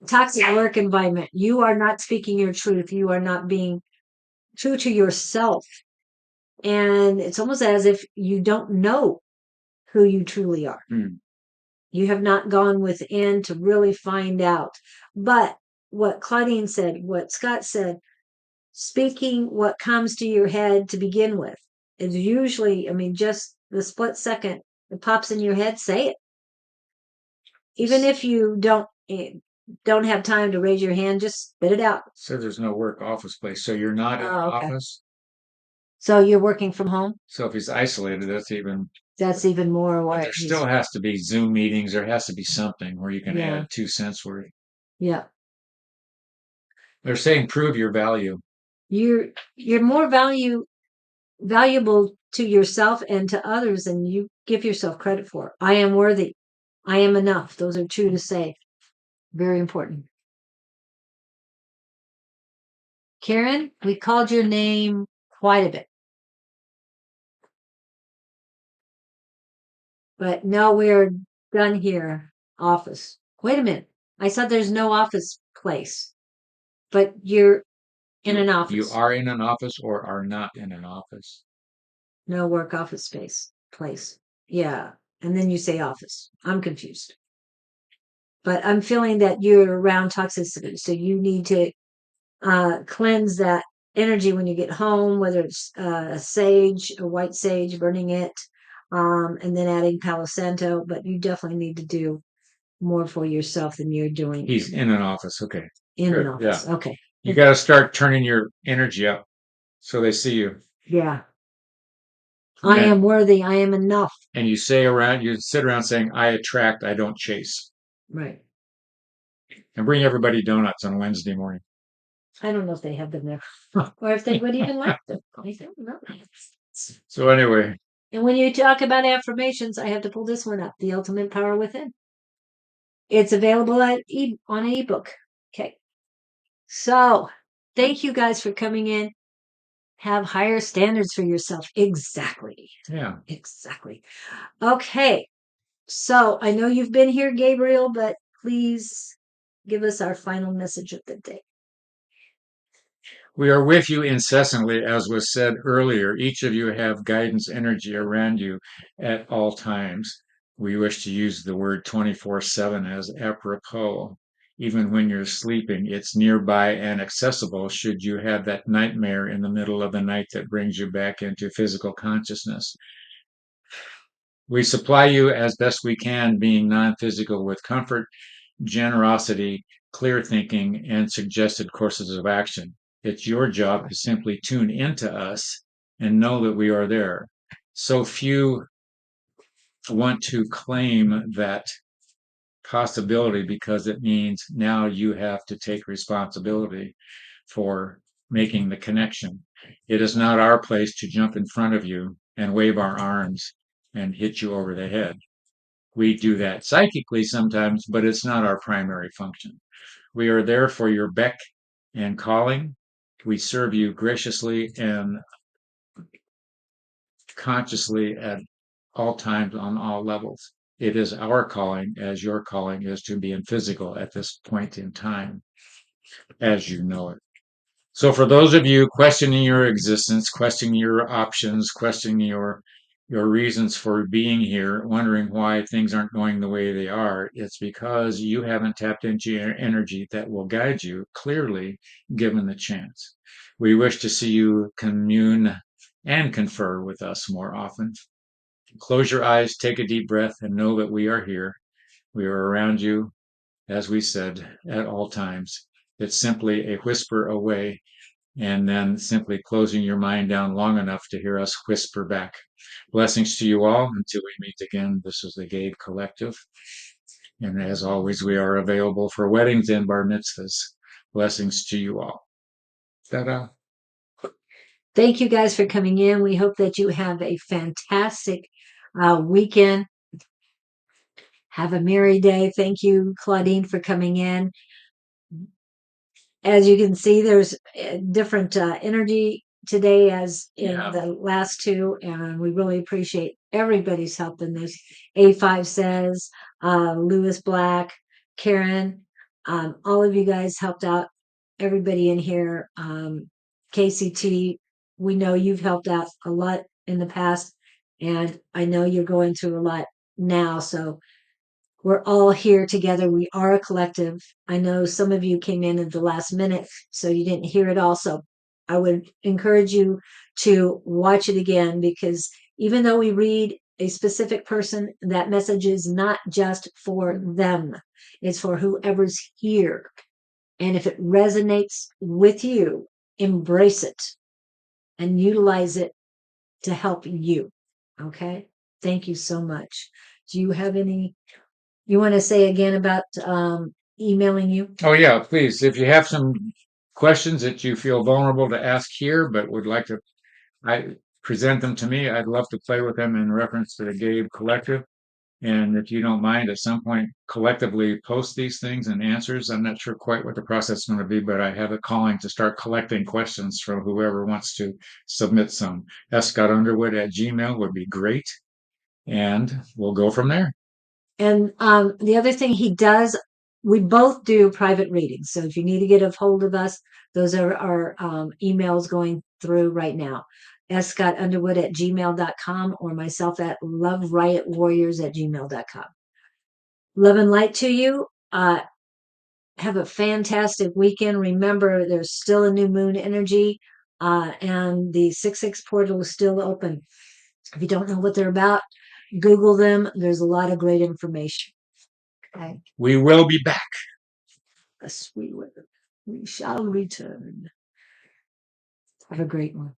toxic work environment. You are not speaking your truth. You are not being true to yourself. And it's almost as if you don't know who you truly are. You have not gone within to really find out. But what Claudine said, what Scott said, speaking what comes to your head to begin with is usually, I mean, just the split second it pops in your head, say it. Even if you don't have time to raise your hand, just spit it out. So there's no work office place. So you're not in the okay. office? So you're working from home? So if he's isolated, that's even more but what there still has to be Zoom meetings. There has to be something where you can Yeah. add 2 cents worth. Yeah. They're saying prove your value. You're more valuable to yourself and to others than you give yourself credit for. I am worthy. I am enough. Those are true to say. Very important. Karen, we called your name quite a bit. But no, we're done here. Office. Wait a minute. I said there's no office place. But you're in an office. You are in an office or are not in an office. No work office space. Place. Yeah. And then you say office. I'm confused. But I'm feeling that you're around toxicity. So you need to cleanse that energy when you get home, whether it's a sage, a white sage, burning it, and then adding Palo Santo. But you definitely need to do more for yourself than you're doing. He's in an office. Okay. In Good. an office. Yeah. Okay. You got to start turning your energy up so they see you. Yeah. I am worthy. I am enough. And you sit around saying, I attract, I don't chase. Right. And bring everybody donuts on Wednesday morning. I don't know if they have them there or if they would even like them. I don't know. So anyway. And when you talk about affirmations, I have to pull this one up, The Ultimate Power Within. It's available on an ebook. Okay. So thank you guys for coming in. Have higher standards for yourself. Exactly. Yeah. Exactly. Okay. So I know you've been here, Gabriel, but please give us our final message of the day. We are with you incessantly, as was said earlier. Each of you have guidance energy around you at all times. We wish to use the word 24/7 as apropos. Even when you're sleeping, it's nearby and accessible should you have that nightmare in the middle of the night that brings you back into physical consciousness. We supply you as best we can, being non-physical, with comfort, generosity, clear thinking, and suggested courses of action. It's your job to simply tune into us and know that we are there. So few want to claim that possibility because it means now you have to take responsibility for making the connection. It is not our place to jump in front of you and wave our arms and hit you over the head. We do that psychically sometimes, but it's not our primary function. We are there for your beck and calling. We serve you graciously and consciously at all times on all levels. It is our calling, as your calling is to be in physical at this point in time, as you know it. So for those of you questioning your existence, questioning your options, questioning your reasons for being here, wondering why things aren't going the way they are, it's because you haven't tapped into your energy that will guide you clearly given the chance. We wish to see you commune and confer with us more often. Close your eyes, take a deep breath, and know that we are here. We are around you, as we said, at all times. It's simply a whisper away, and then simply closing your mind down long enough to hear us whisper back. Blessings to you all until we meet again. This is the Gabe Collective. And as always, we are available for weddings and bar mitzvahs. Blessings to you all. Ta-da. Thank you guys for coming in. We hope that you have a fantastic weekend. Have a merry day. Thank you, Claudine, for coming in. As you can see, there's different energy today as in the last two, and we really appreciate everybody's help in this. A5 says, Lewis Black, Karen, all of you guys helped out everybody in here. KCT, we know you've helped out a lot in the past, and I know you're going through a lot now, so we're all here together. We are a collective. I know some of you came in at the last minute, so you didn't hear it all. So I would encourage you to watch it again, because even though we read a specific person, that message is not just for them. It's for whoever's here. And if it resonates with you, embrace it and utilize it to help you. Okay? Thank you so much. Do you have any you want to say again about emailing you? Oh, yeah, please. If you have some questions that you feel vulnerable to ask here, but would like to present them to me, I'd love to play with them in reference to the Gabe Collective. And if you don't mind, at some point, collectively post these things and answers. I'm not sure quite what the process is going to be, but I have a calling to start collecting questions from whoever wants to submit some. s.underwood@gmail would be great. And we'll go from there. And the other thing he does, we both do private readings. So if you need to get a hold of us, those are our emails going through right now. s.underwood@gmail.com or myself at loveriotwarriors@gmail.com. Love and light to you. Have a fantastic weekend. Remember, there's still a new moon energy, and the 6/6 portal is still open. If you don't know what they're about, Google them. There's a lot of great information. Okay. We will be back. Yes, we will. We shall return. Have a great one.